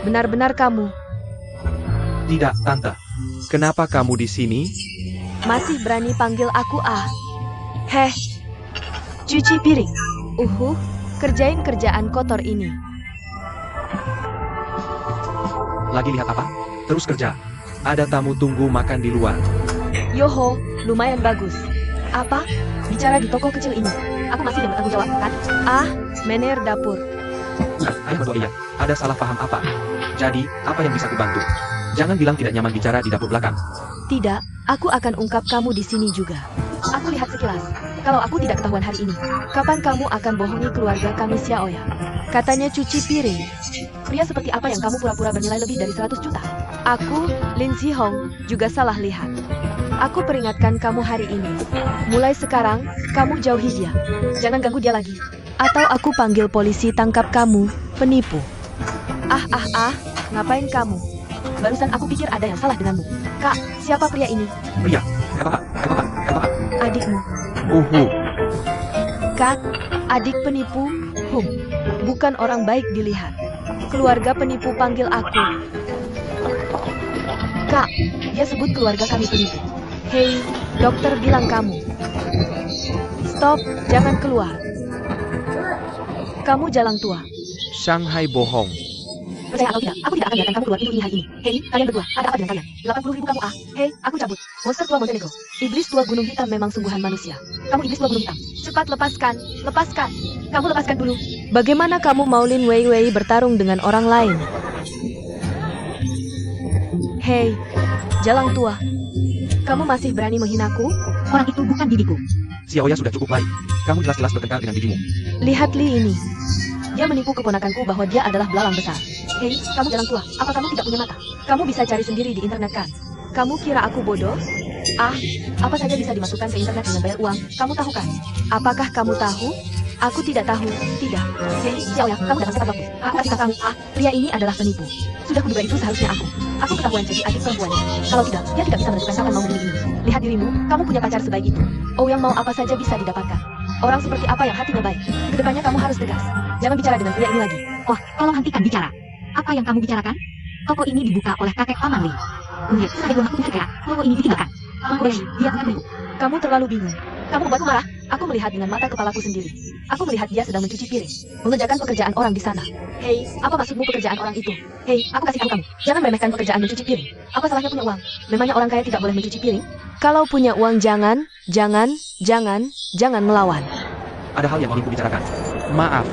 benar-benar kamu. Tidak, Tante. Kenapa kamu di sini? Masih berani panggil aku Ah? Heh, cuci piring. Kerjain kerjaan kotor ini. Lagi lihat apa? Terus kerja. Ada tamu tunggu makan di luar. Yoho, lumayan bagus. Apa? Bicara di toko kecil ini. Aku masih yang bertanggung jawab, kan? Ah, mener dapur. Ayah berdua iya. Ada salah paham apa? Jadi, apa yang bisa kubantu? Jangan bilang tidak nyaman bicara di dapur belakang. Tidak, aku akan ungkap kamu di sini juga. Aku lihat sekilas. Kalau aku tidak ketahuan hari ini, kapan kamu akan bohongi keluarga kami Xiaoya? Katanya cuci piring. Pria seperti apa yang kamu pura-pura bernilai lebih dari 100 juta? Aku, Lin Zihong, juga salah lihat. Aku peringatkan kamu hari ini. Mulai sekarang, kamu jauhi dia. Jangan ganggu dia lagi. Atau aku panggil polisi tangkap kamu, penipu. Ngapain kamu? Barusan aku pikir ada yang salah denganmu. Kak, siapa pria ini? Pria, apa? Adikmu. Kak, adik penipu, bukan orang baik dilihat. Keluarga penipu panggil aku. Kak, dia sebut keluarga kami penipu. Hei, dokter bilang kamu. Stop, jangan keluar. Kamu jalang tua. Shanghai bohong. Percaya atau tidak, aku tidak akan biarkan kamu keluar pintu ini hari ini. Hei, kalian berdua, ada apa dengan kalian? 80.000 kamu Ah? Hei, aku cabut. Monster tua Montenegro. Iblis tua gunung hitam memang sungguhan manusia. Kamu iblis tua gunung hitam. Cepat lepaskan. Kamu lepaskan dulu. Bagaimana kamu mau Lin Weiwei bertarung dengan orang lain? Hei, jalang tua. Kamu masih berani menghinaku? Orang itu bukan bibiku. Xiaoya sudah cukup baik. Kamu jelas-jelas bertengkar dengan bibimu. Lihat Li ini. Dia menipu keponakanku bahwa dia adalah belalang besar. Hei, kamu jalang tua, apa kamu tidak punya mata? Kamu bisa cari sendiri di internet kan? Kamu kira aku bodoh? Ah, apa saja bisa dimasukkan ke internet dengan bayar uang, kamu tahu kan? Apakah kamu tahu? Aku tidak tahu, tidak. Hei, Xiaoya, kamu datang tepat waktu. Aku kasih tahu kamu, pria ini adalah penipu. Sudah kuduga itu seharusnya aku. Aku ketahuan jadi adik perempuannya. Kalau tidak, dia tidak bisa menentukan kapan mau memilih ini. Lihat dirimu, kamu punya pacar sebaik itu. Oh, yang mau apa saja bisa didapatkan. Orang seperti apa yang hatinya baik? Kedepannya kamu harus tegas. Jangan bicara dengan pria ini lagi. Wah, tolong hentikan bicara. Apa yang kamu bicarakan? Toko ini dibuka oleh kakek Paman Li. Lihat, saya belum aku pikir toko ini ditinggalkan. Dia bukan penipu. Kamu terlalu bingung. Kamu membuatku marah. Aku melihat dengan mata kepalaku sendiri. Aku melihat dia sedang mencuci piring, mengerjakan pekerjaan orang di sana. Hei, apa maksudmu pekerjaan orang itu? Hei, aku kasih tahu kamu. Jangan meremehkan pekerjaan mencuci piring. Apa salahnya punya uang? Memangnya orang kaya tidak boleh mencuci piring? Kalau punya uang jangan melawan. Ada hal yang ingin kubicarakan. Maaf.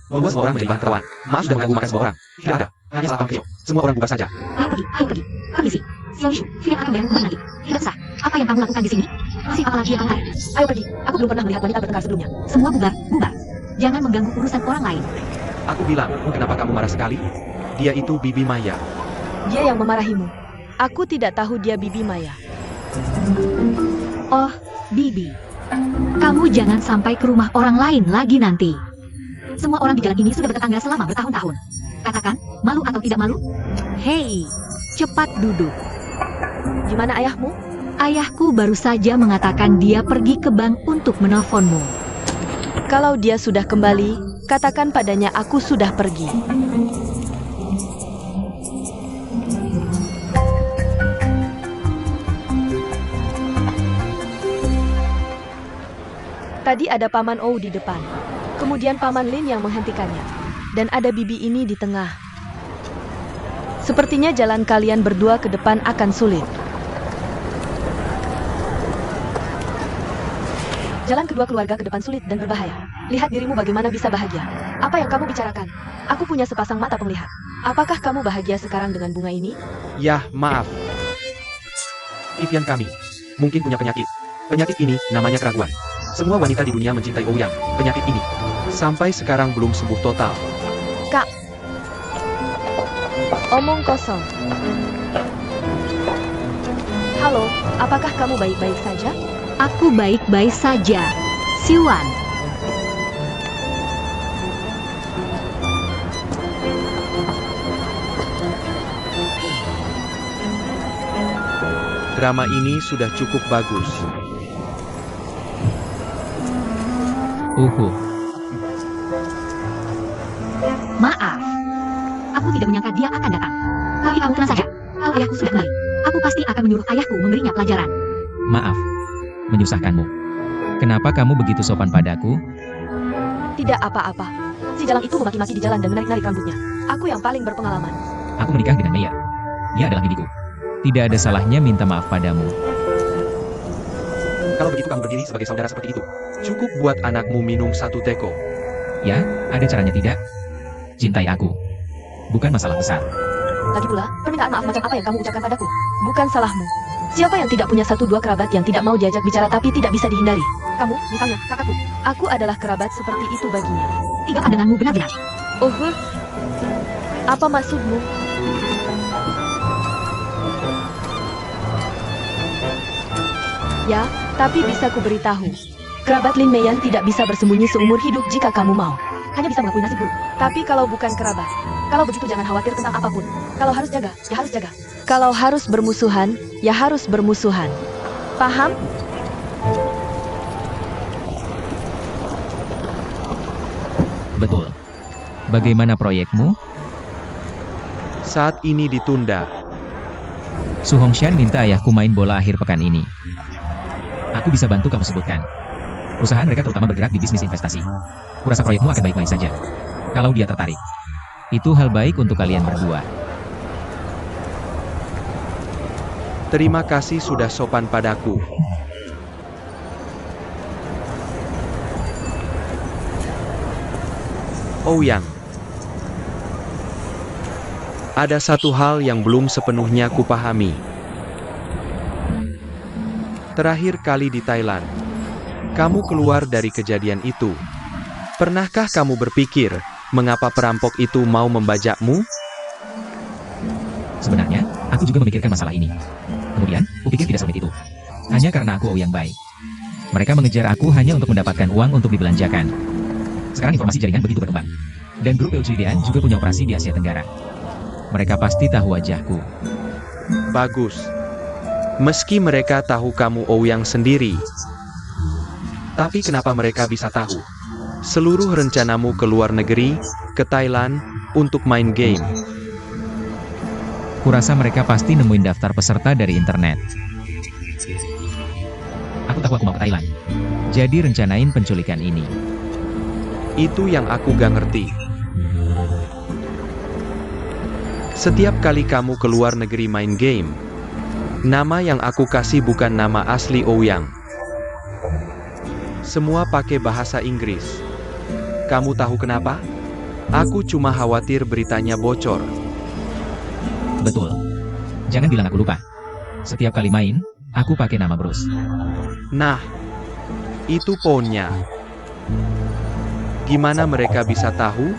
Membuat semua orang menjadi bahan tertawan. Maaf sudah mengganggu makan semua orang. Tidak ada. Hanya salah paham kecil. Semua orang bubar saja. Ayo pergi. Permisi. Xiaoyu, Philip akan bayarmu kembali nanti. Tidak sah. Apa yang kamu lakukan di sini? Masih apa lagi yang kamu tarik? Ayo pergi. Aku belum pernah melihat wanita bertengkar sebelumnya. Semua bubar. Jangan mengganggu urusan orang lain. Aku bilang, kenapa kamu marah sekali? Dia itu Bibi Maya. Dia yang memarahimu. Aku tidak tahu dia Bibi Maya. Oh, Bibi. Kamu jangan sampai ke rumah orang lain lagi nanti. Semua orang di jalan ini sudah bertetangga selama bertahun-tahun. Katakan, malu atau tidak malu? Hei, cepat duduk. Gimana ayahmu? Ayahku baru saja mengatakan dia pergi ke bank untuk menelponmu. Kalau dia sudah kembali, katakan padanya aku sudah pergi. Tadi ada Paman Ou di depan. Kemudian Paman Lin yang menghentikannya. Dan ada Bibi ini di tengah. Sepertinya jalan kalian berdua ke depan akan sulit. Jalan kedua keluarga ke depan sulit dan berbahaya. Lihat dirimu bagaimana bisa bahagia. Apa yang kamu bicarakan? Aku punya sepasang mata penglihat. Apakah kamu bahagia sekarang dengan bunga ini? Yah, maaf. Impian kami. Mungkin punya penyakit. Penyakit ini namanya keraguan. Semua wanita di dunia mencintai Ouyang. Penyakit ini sampai sekarang belum sembuh total. Kak, omong kosong. Halo, apakah kamu baik-baik saja? Aku baik-baik saja, Siwan. Drama ini sudah cukup bagus. Maaf, aku tidak menyangka ayahku sudah kembali. Aku pasti akan menyuruh ayahku memberinya pelajaran. Maaf, menyusahkanmu. Kenapa kamu begitu sopan padaku? Tidak apa-apa. Si jalang itu memaki-maki di jalan dan menarik-narik rambutnya. Aku yang paling berpengalaman. Aku menikah dengan Meyer. Dia adalah bibiku. Tidak ada salahnya minta maaf padamu. Kalau begitu kamu berdiri sebagai saudara seperti itu. Cukup buat anakmu minum satu teko. Ya, ada caranya tidak? Cintai aku. Bukan masalah besar. Lagi pula, permintaan maaf macam apa yang kamu ucapkan padaku? Bukan salahmu. Siapa yang tidak punya satu dua kerabat yang tidak mau diajak bicara tapi tidak bisa dihindari? Kamu, misalnya, kakakku. Aku adalah kerabat seperti itu baginya. Tidak denganmu benar-benar. Oh, apa maksudmu? Ya, tapi bisa kuberitahu. Kerabat Lin Meiyan tidak bisa bersembunyi seumur hidup jika kamu mau. Hanya bisa mengakui nasib buruk. Tapi kalau bukan kerabat, kalau begitu jangan khawatir tentang apapun. Kalau harus jaga, ya harus jaga. Kalau harus bermusuhan, ya harus bermusuhan. Paham? Betul. Bagaimana proyekmu? Saat ini ditunda. Su Hongshan minta ayahku main bola akhir pekan ini. Aku bisa bantu kamu sebutkan. Perusahaan mereka terutama bergerak di bisnis investasi. Kurasa proyekmu akan baik-baik saja. Kalau dia tertarik. Itu hal baik untuk kalian berdua. Terima kasih sudah sopan padaku. Ouyang. Ada satu hal yang belum sepenuhnya kupahami. Terakhir kali di Thailand, kamu keluar dari kejadian itu. Pernahkah kamu berpikir, mengapa perampok itu mau membajakmu? Sebenarnya, aku juga memikirkan masalah ini. Kemudian, kupikir tidak serumit itu. Hanya karena aku yang baik. Mereka mengejar aku hanya untuk mendapatkan uang untuk dibelanjakan. Sekarang informasi jaringan begitu berkembang. Dan grup Eugenidean juga punya operasi di Asia Tenggara. Mereka pasti tahu wajahku. Bagus. Meski mereka tahu kamu Ouyang sendiri. Tapi kenapa mereka bisa tahu? Seluruh rencanamu ke luar negeri, ke Thailand, untuk main game. Kurasa mereka pasti nemuin daftar peserta dari internet. Aku tahu aku mau ke Thailand. Jadi rencanain penculikan ini. Itu yang aku gak ngerti. Setiap kali kamu ke luar negeri main game, nama yang aku kasih bukan nama asli Ouyang. Semua pakai bahasa Inggris. Kamu tahu kenapa? Aku cuma khawatir beritanya bocor. Betul. Jangan bilang aku lupa. Setiap kali main, aku pakai nama Bruce. Nah, itu poinnya. Gimana mereka bisa tahu?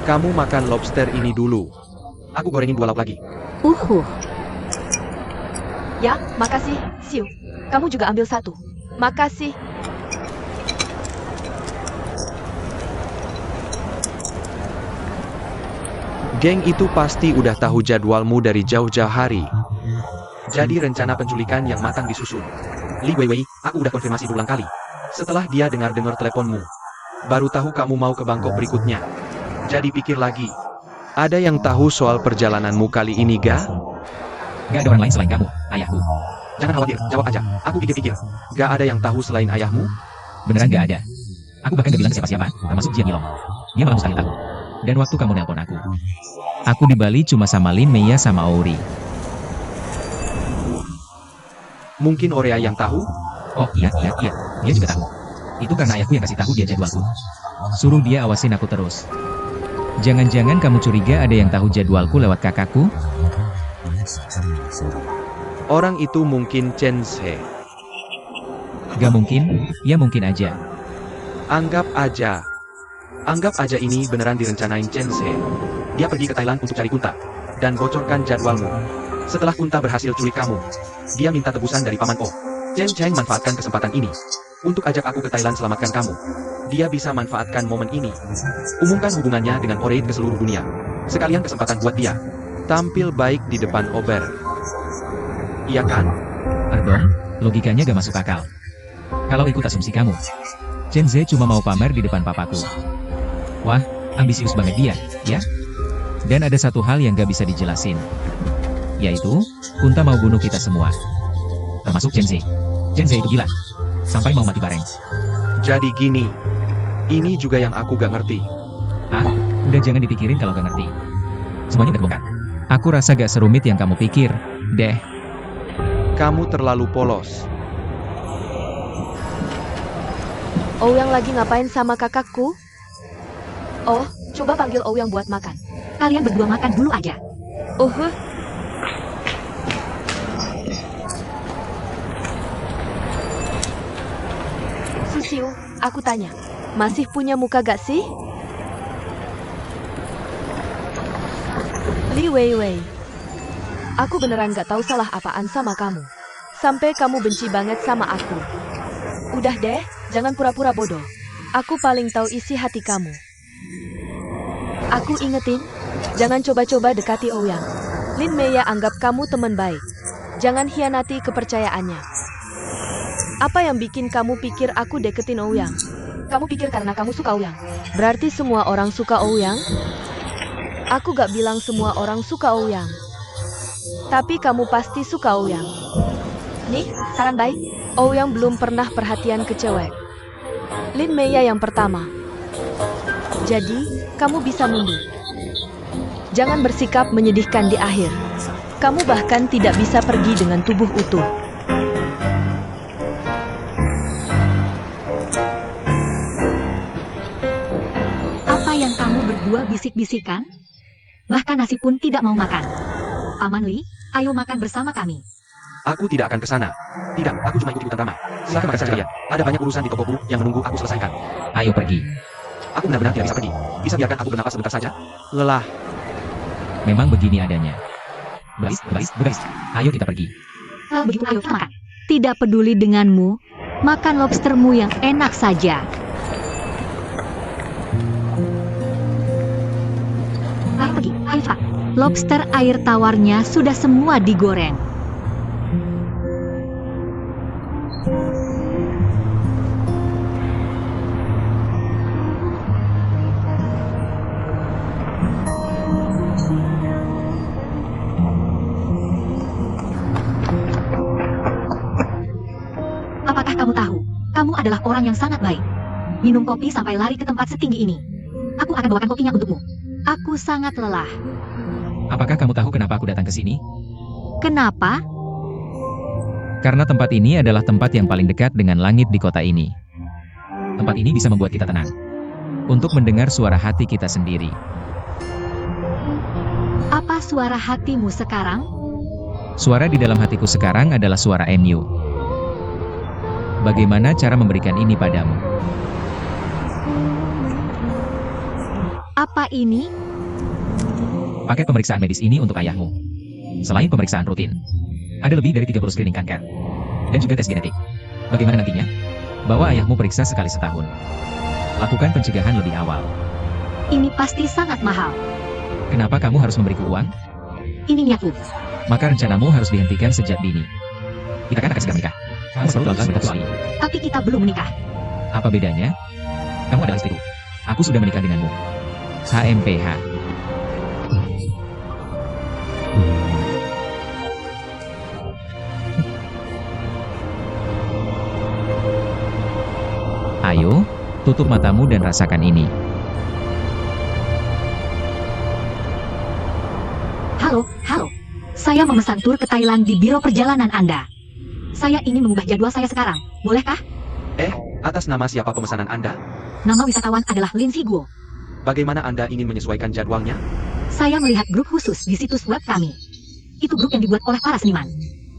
Kamu makan lobster ini dulu. Aku gorengin 2 lauk lagi. Ya, makasih, Siu. Kamu juga ambil 1. Makasih. Geng itu pasti udah tahu jadwalmu dari jauh-jauh hari. Jadi rencana penculikan yang matang disusun. Li Weiwei, aku udah konfirmasi berulang kali. Setelah dia dengar-dengar teleponmu, baru tahu kamu mau ke Bangkok berikutnya. Jadi pikir lagi. Ada yang tahu soal perjalananmu kali ini, ga? Gak ada orang lain selain kamu, ayahku. Jangan khawatir, jawab aja. Aku pikir-pikir. Gak ada yang tahu selain ayahmu? Beneran gak ada. Aku bahkan gak bilang ke siapa-siapa, termasuk Jiang Yilong. Dia malah mustahil tahu. Dan waktu kamu nelpon aku di Bali cuma sama Lin Meiya sama Ouri. Mungkin Orea yang tahu? Oh iya, dia juga tahu. Itu karena ayahku yang kasih tahu dia jadwalku. Suruh dia awasin aku terus. Jangan-jangan kamu curiga ada yang tahu jadwalku lewat kakakku? Orang itu mungkin Chen Zhe. Gak mungkin, ya mungkin aja. Anggap aja ini beneran direncanain Chen Zhe. Dia pergi ke Thailand untuk cari Kunta. Dan bocorkan jadwalmu. Setelah Kunta berhasil culik kamu, dia minta tebusan dari Paman O. Chen Cheng manfaatkan kesempatan ini. Untuk ajak aku ke Thailand selamatkan kamu. Dia bisa manfaatkan momen ini. Umumkan hubungannya dengan Oreid ke seluruh dunia. Sekalian kesempatan buat dia tampil baik di depan Ober. Iya kan? Pardon, logikanya gak masuk akal. Kalau ikut asumsi kamu, Chen Zhe cuma mau pamer di depan papaku. Wah, Ambisius banget dia, ya? Dan ada satu hal yang gak bisa dijelasin. Yaitu, Kunta mau bunuh kita semua. Termasuk Chen Zhe. Chen Zhe itu gila. Sampai mau mati bareng. Jadi gini. Ini juga yang aku gak ngerti. Ah, udah jangan dipikirin kalau gak ngerti. Semuanya udah kebongkar. Aku rasa gak serumit yang kamu pikir, deh. Kamu terlalu polos. Ouyang lagi ngapain sama kakakku? Oh, coba panggil Ouyang buat makan. Kalian berdua makan dulu aja. Susiu, aku tanya. Masih punya muka gak sih? Li Weiwei. Aku beneran gak tahu salah apaan sama kamu. Sampai kamu benci banget sama aku. Udah deh, jangan pura-pura bodoh. Aku paling tahu isi hati kamu. Aku ingetin, jangan coba-coba dekati Ouyang. Lin Mei anggap kamu teman baik. Jangan hianati kepercayaannya. Apa yang bikin kamu pikir aku deketin Ouyang? Kamu pikir karena kamu suka Ouyang? Berarti semua orang suka Ouyang? Aku gak bilang semua orang suka Ouyang. Tapi kamu pasti suka Ouyang. Nih, saran baik. Ouyang belum pernah perhatian ke cewek. Lin Mei yang pertama. Jadi, kamu bisa mundur. Jangan bersikap menyedihkan di akhir. Kamu bahkan tidak bisa pergi dengan tubuh utuh. Apa yang kamu berdua bisik-bisikan? Bahkan nasi pun tidak mau makan. Paman Li, ayo makan bersama kami. Aku tidak akan ke sana. Tidak, aku cuma ikut-ikutan ramai. Silakan makan saja ya. Ada banyak urusan di tokoku yang menunggu aku selesaikan. Ayo pergi. Aku benar-benar tidak bisa pergi. Bisa biarkan aku bernapas sebentar saja? Lelah. Memang begini adanya. Berais. Ayo kita pergi. Kalau begitu ayo kita makan. Tidak peduli denganmu, makan lobstermu yang enak saja. Ayo pergi, ayo cepat. Lobster air tawarnya sudah semua digoreng. Apakah kamu tahu? Kamu adalah orang yang sangat baik. Minum kopi sampai lari ke tempat setinggi ini. Aku akan bawakan kopinya untukmu. Aku sangat lelah. Apakah kamu tahu kenapa aku datang ke sini? Kenapa? Karena tempat ini adalah tempat yang paling dekat dengan langit di kota ini. Tempat ini bisa membuat kita tenang. Untuk mendengar suara hati kita sendiri. Apa suara hatimu sekarang? Suara di dalam hatiku sekarang adalah suara MU. Bagaimana cara memberikan ini padamu? Apa ini? Paket pemeriksaan medis ini untuk ayahmu. Selain pemeriksaan rutin, ada lebih dari 30 screening kanker. Dan juga tes genetik. Bagaimana nantinya? Bawa ayahmu periksa sekali setahun. Lakukan pencegahan lebih awal. Ini pasti sangat mahal. Kenapa kamu harus memberiku uang? Ini niatku. Maka rencanamu harus dihentikan sejak dini. Kita kan akan segera menikah. Kamu selalu bangga berkata soal ini. Tapi kita belum menikah. Apa bedanya? Kamu adalah istriku. Aku sudah menikah denganmu. HMPH. Ayo, tutup matamu dan rasakan ini. Halo. Saya memesan tur ke Thailand di Biro Perjalanan Anda. Saya ingin mengubah jadwal saya sekarang. Bolehkah? Atas nama siapa pemesanan Anda? Nama wisatawan adalah Lin Guo. Bagaimana Anda ingin menyesuaikan jadwalnya? Saya melihat grup khusus di situs web kami. Itu grup yang dibuat oleh para seniman.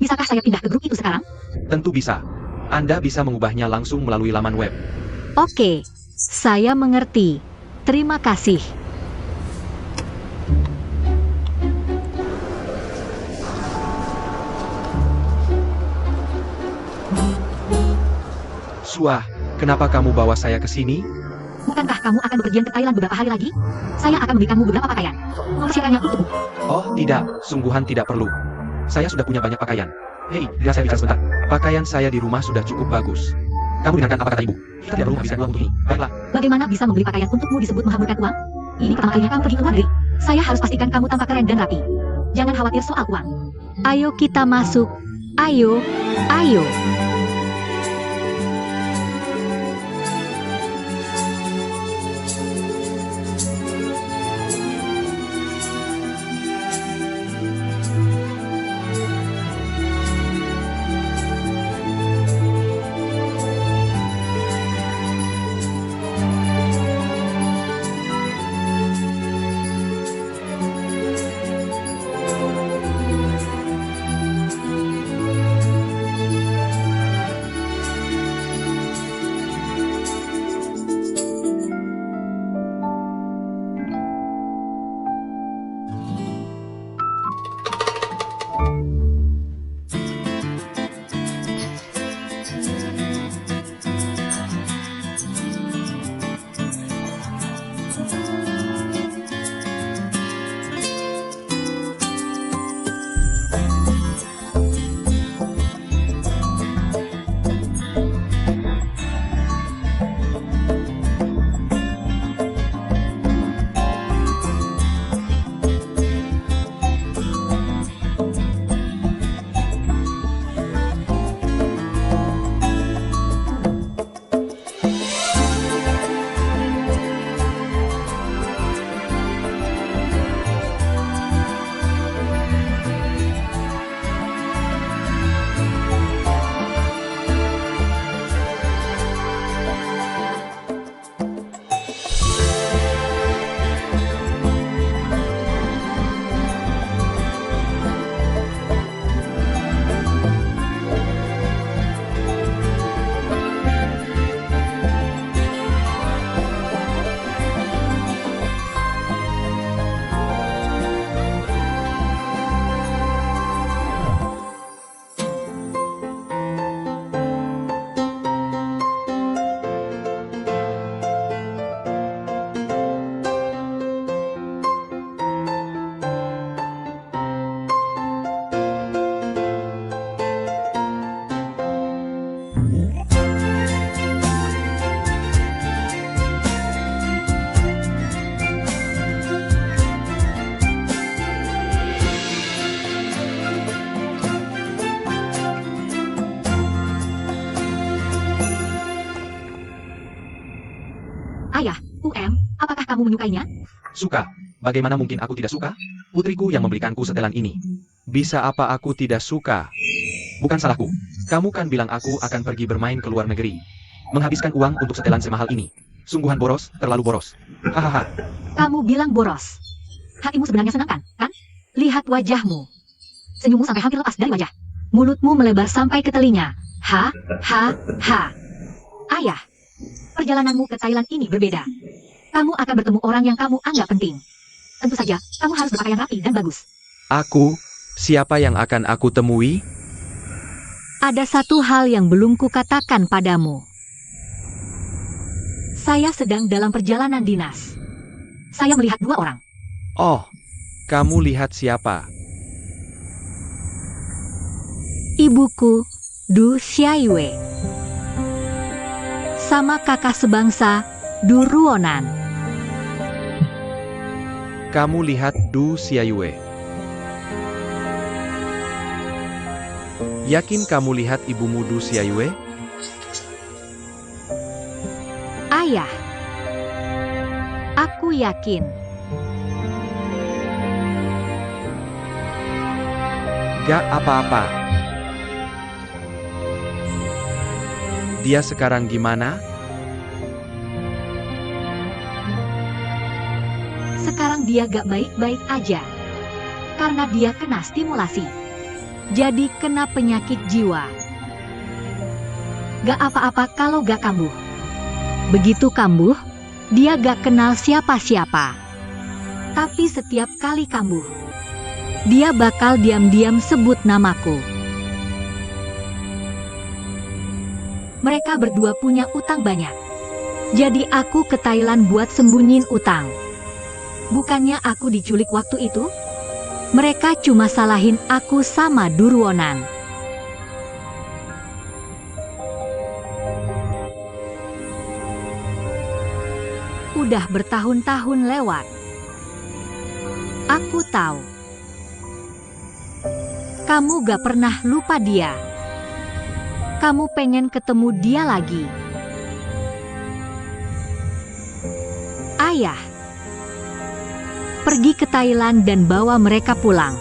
Bisakah saya pindah ke grup itu sekarang? Tentu bisa. Anda bisa mengubahnya langsung melalui laman web. Oke, saya mengerti. Terima kasih. Suah, kenapa kamu bawa saya ke sini? Bukankah kamu akan bepergian ke Thailand beberapa hari lagi? Saya akan memberikanmu beberapa pakaian. Mempersiapkannya untukmu. Oh, tidak. Sungguhan tidak perlu. Saya sudah punya banyak pakaian. Hei, biar saya bicara sebentar. Pakaian saya di rumah sudah cukup bagus. Kamu dengarkan apa kata ibu? Kita tidak perlu menghabiskan uang untuk ini. Baiklah. Bagaimana bisa membeli pakaian untukmu disebut menghamburkan uang? Ini pertama kalinya kamu pergi ke luar negeri. Saya harus pastikan kamu tampak keren dan rapi. Jangan khawatir soal uang. Ayo kita masuk. Ayo, ayo. Ayah, apakah kamu menyukainya? Suka. Bagaimana mungkin aku tidak suka? Putriku yang memberikanku setelan ini. Bisa apa aku tidak suka? Bukan salahku. Kamu kan bilang aku akan pergi bermain ke luar negeri. Menghabiskan uang untuk setelan semahal ini. Sungguhan boros, terlalu boros. Hahaha. Kamu bilang boros. Hatimu sebenarnya senang kan? Lihat wajahmu. Senyummu sampai hampir lepas dari wajah. Mulutmu melebar sampai ke telinga. Ha. Ayah, perjalananmu ke Thailand ini berbeda. Kamu akan bertemu orang yang kamu anggap penting. Tentu saja, kamu harus berpakaian rapi dan bagus. Aku? Siapa yang akan aku temui? Ada satu hal yang belum kukatakan padamu. Saya sedang dalam perjalanan dinas. Saya melihat 2 orang. Oh, kamu lihat siapa? Ibuku, Du Xiaiyue. Sama kakak sebangsa, Du Ruonan. Kamu lihat Du Xiaiyue. Yakin kamu lihat ibumu Du Xiaiyue? Ayah, aku yakin. Gak apa-apa. Dia sekarang gimana? Sekarang dia gak baik-baik aja. Karena dia kena stimulasi. Jadi kena penyakit jiwa. Gak apa-apa kalau gak kambuh. Begitu kambuh, dia gak kenal siapa-siapa. Tapi setiap kali kambuh, dia bakal diam-diam sebut namaku. Mereka berdua punya utang banyak. Jadi aku ke Thailand buat sembunyiin utang. Bukannya aku diculik waktu itu? Mereka cuma salahin aku sama Du Ruonan. Udah bertahun-tahun lewat. Aku tahu. Kamu gak pernah lupa dia. Kamu pengen ketemu dia lagi. Ayah, pergi ke Thailand dan bawa mereka pulang.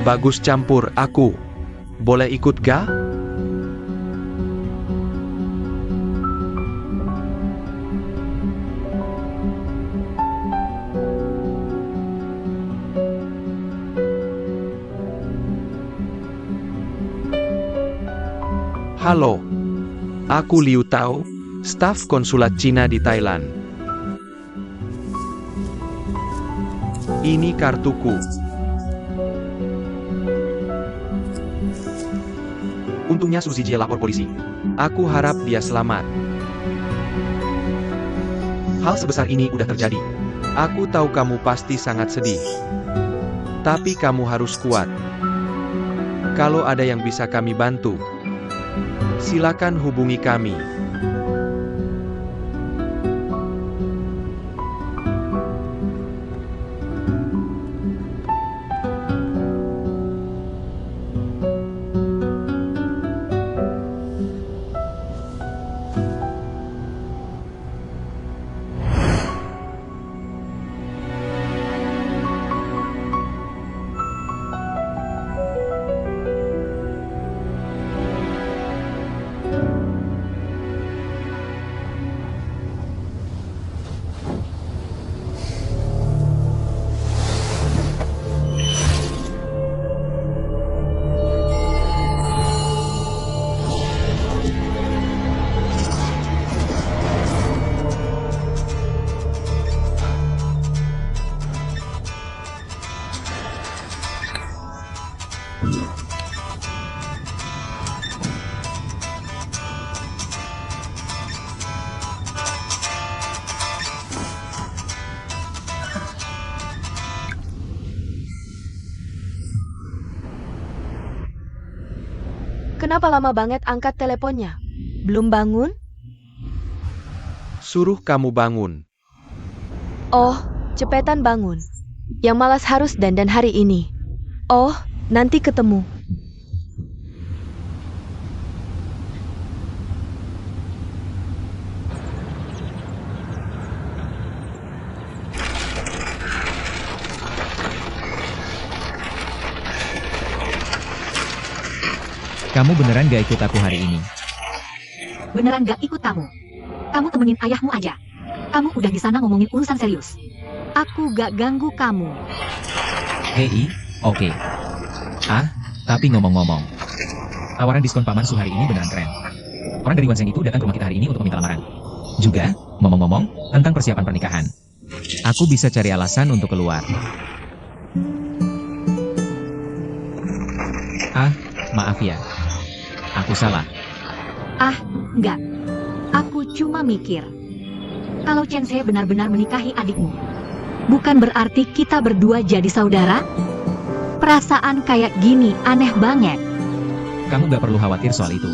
Bagus campur aku. Boleh ikut ga? Halo. Aku Liu Tao, staf konsulat Cina di Thailand. Ini kartuku. Untungnya Suzy Jie lapor polisi. Aku harap dia selamat. Hal sebesar ini udah terjadi. Aku tahu kamu pasti sangat sedih. Tapi kamu harus kuat. Kalau ada yang bisa kami bantu, silakan hubungi kami. Kenapa lama banget angkat teleponnya? Belum bangun? Suruh kamu bangun. Oh, cepetan bangun. Yang malas harus dandan hari ini. Oh, nanti ketemu. Kamu beneran gak ikut aku hari ini? Beneran gak ikut kamu? Kamu temenin ayahmu aja. Kamu udah di sana ngomongin urusan serius. Aku gak ganggu kamu. Hei, oke. Tapi ngomong-ngomong. Tawaran diskon Paman Su hari ini beneran keren. Orang dari Wanseng itu datang ke rumah kita hari ini untuk meminta lamaran. Juga, ngomong-ngomong, tentang persiapan pernikahan. Aku bisa cari alasan untuk keluar. Maaf ya. Aku salah. Enggak. Aku cuma mikir. Kalau Chen Se benar-benar menikahi adikmu, bukan berarti kita berdua jadi saudara? Perasaan kayak gini aneh banget. Kamu gak perlu khawatir soal itu.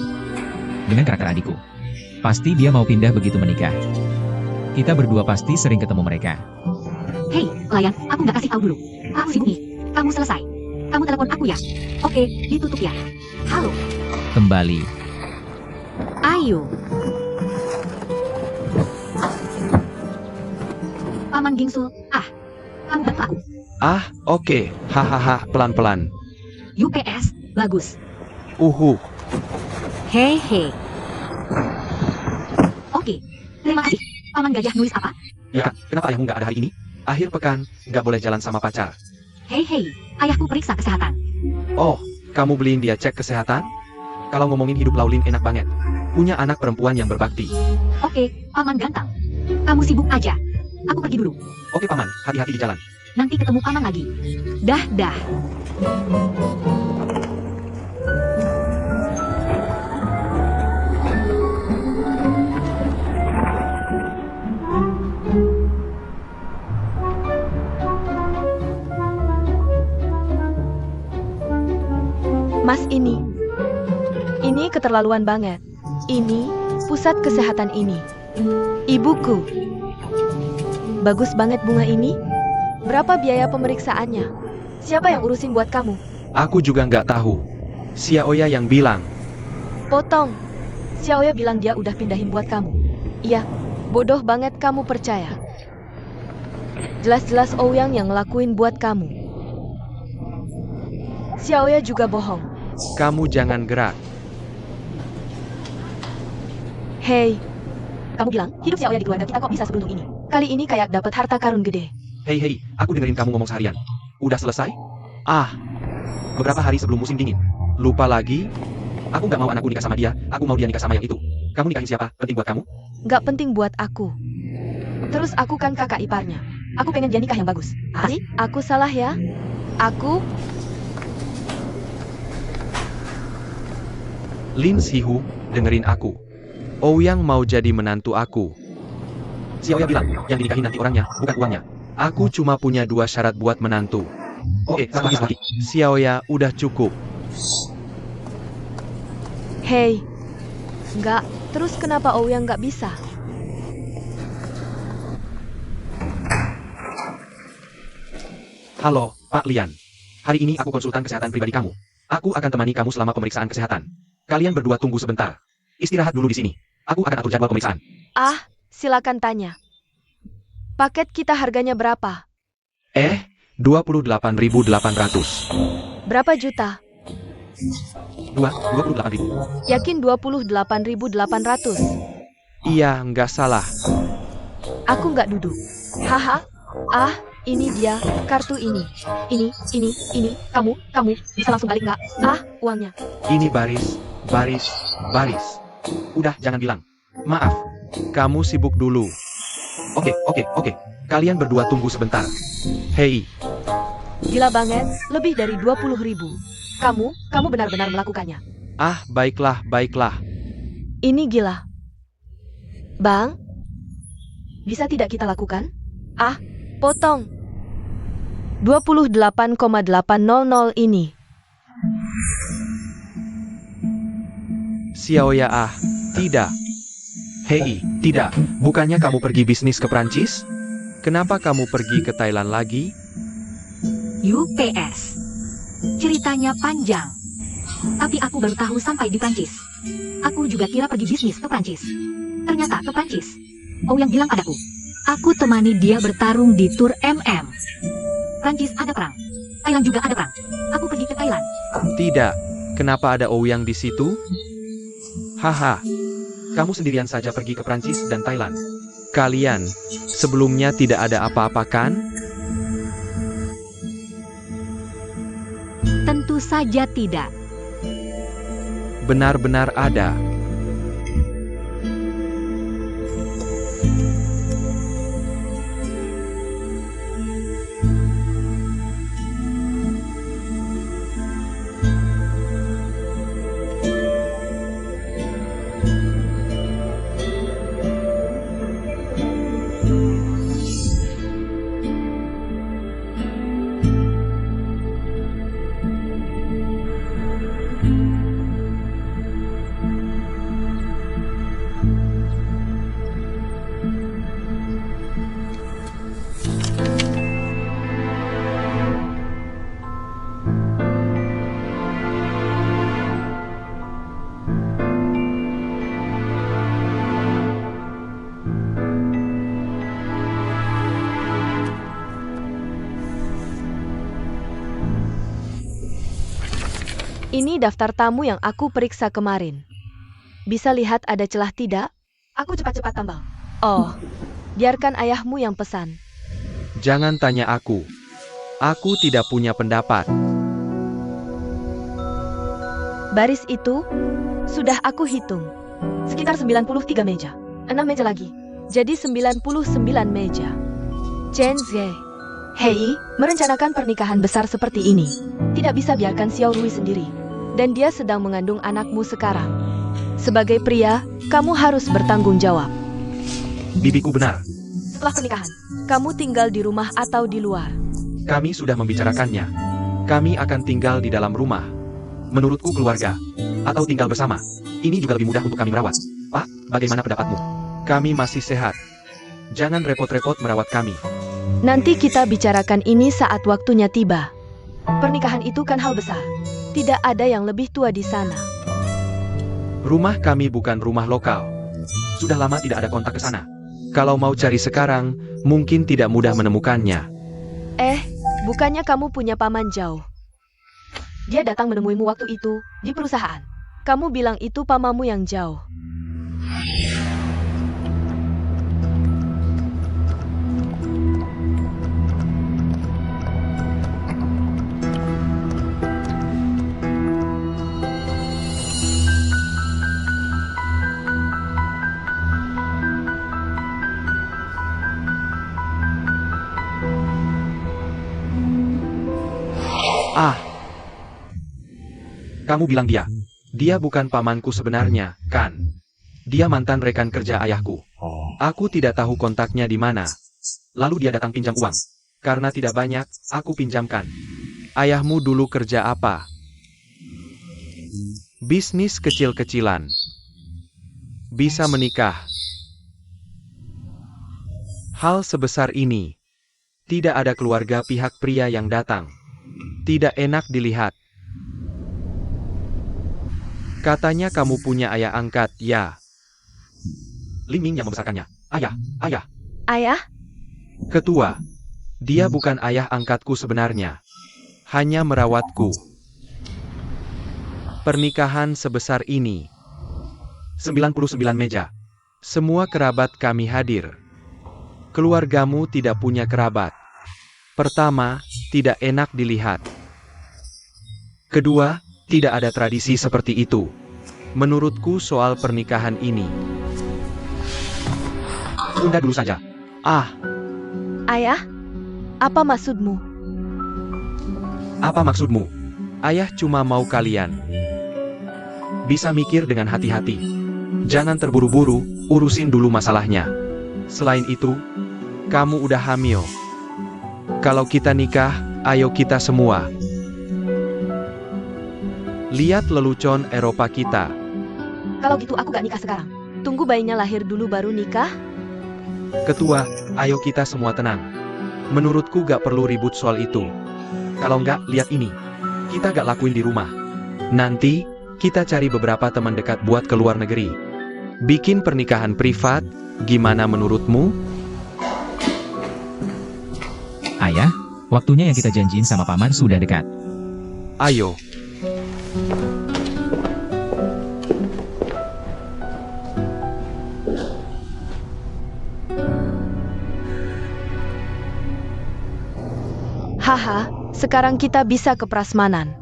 Dengan karakter adikku, pasti dia mau pindah begitu menikah. Kita berdua pasti sering ketemu mereka. Hei, pelayan, aku nggak kasih tahu dulu. Aku sibuk nih. Kamu selesai. Kamu telepon aku ya. Oke, ditutup ya. Halo. Kembali. Ayo. Paman Gingsul, kamu bantu aku. Oke. Hahaha, pelan-pelan. UPS, bagus. Hehe. Oke, terima kasih. Paman Gajah nulis apa? Ya, kenapa ayahmu nggak ada hari ini? Akhir pekan, nggak boleh jalan sama pacar. Hei, ayahku periksa kesehatan. Oh, kamu beliin dia cek kesehatan? Kalau ngomongin hidup Laulin enak banget. Punya anak perempuan yang berbakti. Oke, Paman ganteng. Kamu sibuk aja. Aku pergi dulu. Oke paman, hati-hati di jalan. Nanti ketemu Paman lagi. Dah. Mas ini keterlaluan banget. Ini pusat kesehatan ini. Ibuku. Bagus banget bunga ini. Berapa biaya pemeriksaannya? Siapa yang urusin buat kamu? Aku juga nggak tahu. Xiaoya yang bilang. Potong. Xiaoya bilang dia udah pindahin buat kamu. Iya, bodoh banget kamu percaya. Jelas-jelas Ouyang yang ngelakuin buat kamu. Xiaoya juga bohong. Kamu jangan gerak. Hei, kamu bilang hidup Xiaoya di keluarga kita kok bisa seberuntung ini? Kali ini kayak dapat harta karun gede. Hei, aku dengerin kamu ngomong seharian. Udah selesai? Beberapa hari sebelum musim dingin. Lupa lagi? Aku nggak mau anakku nikah sama dia, aku mau dia nikah sama yang itu. Kamu nikahin siapa? Penting buat kamu? Nggak penting buat aku. Terus aku kan kakak iparnya. Aku pengen dia nikah yang bagus. Sih? Aku salah ya? Aku? Lin Sihu, dengerin aku. Ouyang mau jadi menantu aku. Xiaoya bilang, yang dinikahin nanti orangnya, bukan uangnya. Aku cuma punya 2 syarat buat menantu. Oke, satu lagi. Xiaoya, udah cukup. Hei. Nggak, terus kenapa Ouyang nggak bisa? Halo, Pak Lian. Hari ini aku konsultan kesehatan pribadi kamu. Aku akan temani kamu selama pemeriksaan kesehatan. Kalian berdua tunggu sebentar. Istirahat dulu di sini. Aku akan atur jadwal pemeriksaan. Silakan tanya. Paket kita harganya berapa? 28.800. Berapa juta? 28.000. Yakin 28.800? Iya, nggak salah. Aku nggak duduk. Haha. Ini dia, kartu ini. Ini. Kamu bisa langsung balik nggak? Uangnya. Ini baris. Udah, jangan bilang. Maaf. Kamu sibuk dulu. Oke. Kalian berdua tunggu sebentar. Hei, Gila banget, lebih dari 20.000. Kamu benar-benar melakukannya. baiklah. Ini gila. Bang, bisa tidak kita lakukan? Potong. 28,800 ini. Xiaoya, tidak. Hei, tidak. Bukannya kamu pergi bisnis ke Prancis? Kenapa kamu pergi ke Thailand lagi? UPS. Ceritanya panjang. Tapi aku baru tahu sampai di Prancis. Aku juga kira pergi bisnis ke Prancis. Ternyata ke Prancis. Ouyang bilang padaku. Aku temani dia bertarung di Tour MM. Prancis ada perang. Thailand juga ada perang. Aku pergi ke Thailand. Tidak. Kenapa ada Ouyang di situ? Haha. Kamu sendirian saja pergi ke Prancis dan Thailand. Kalian, sebelumnya tidak ada apa-apa kan? Tentu saja tidak. Benar-benar ada. Ini daftar tamu yang aku periksa kemarin. Bisa lihat ada celah tidak? Aku cepat-cepat tambal. Oh, biarkan ayahmu yang pesan. Jangan tanya aku. Aku tidak punya pendapat. Baris itu, sudah aku hitung. Sekitar 93 meja. 6 meja lagi. Jadi 99 meja. Chen Zhe. Hei, merencanakan pernikahan besar seperti ini. Tidak bisa biarkan Xiao Rui sendiri. Dan dia sedang mengandung anakmu sekarang. Sebagai pria, kamu harus bertanggung jawab. Bibiku benar. Setelah pernikahan, kamu tinggal di rumah atau di luar? Kami sudah membicarakannya. Kami akan tinggal di dalam rumah. Menurutku keluarga. Atau tinggal bersama. Ini juga lebih mudah untuk kami merawat. Pak, bagaimana pendapatmu? Kami masih sehat. Jangan repot-repot merawat kami. Nanti kita bicarakan ini saat waktunya tiba. Pernikahan itu kan hal besar. Tidak ada yang lebih tua di sana. Rumah kami bukan rumah lokal. Sudah lama tidak ada kontak ke sana. Kalau mau cari sekarang, mungkin tidak mudah menemukannya. Bukannya kamu punya paman jauh? Dia datang menemuimu waktu itu, di perusahaan. Kamu bilang itu pamanmu yang jauh. Kamu bilang dia. Dia bukan pamanku sebenarnya, kan? Dia mantan rekan kerja ayahku. Aku tidak tahu kontaknya di mana. Lalu dia datang pinjam uang. Karena tidak banyak, aku pinjamkan. Ayahmu dulu kerja apa? Bisnis kecil-kecilan. Bisa menikah. Hal sebesar ini. Tidak ada keluarga pihak pria yang datang. Tidak enak dilihat. Katanya kamu punya ayah angkat, ya? Liming yang membesarkannya. Ayah. Ayah? Ketua. Dia bukan ayah angkatku sebenarnya. Hanya merawatku. Pernikahan sebesar ini. 99 meja. Semua kerabat kami hadir. Keluargamu tidak punya kerabat. Pertama, tidak enak dilihat. Kedua, tidak ada tradisi seperti itu. Menurutku soal pernikahan ini. Tunda dulu saja. Ayah? Apa maksudmu? Apa maksudmu? Ayah cuma mau kalian bisa mikir dengan hati-hati. Jangan terburu-buru, urusin dulu masalahnya. Selain itu, kamu udah hamil. Kalau kita nikah, ayo kita semua. Lihat lelucon Eropa kita. Kalau gitu aku gak nikah sekarang. Tunggu bayinya lahir dulu baru nikah? Ketua, ayo kita semua tenang. Menurutku gak perlu ribut soal itu. Kalau nggak, lihat ini. Kita gak lakuin di rumah. Nanti, kita cari beberapa teman dekat buat ke luar negeri. Bikin pernikahan privat, gimana menurutmu? Ayah, waktunya yang kita janjiin sama paman sudah dekat. Ayo. Haha, sekarang kita bisa ke prasmanan.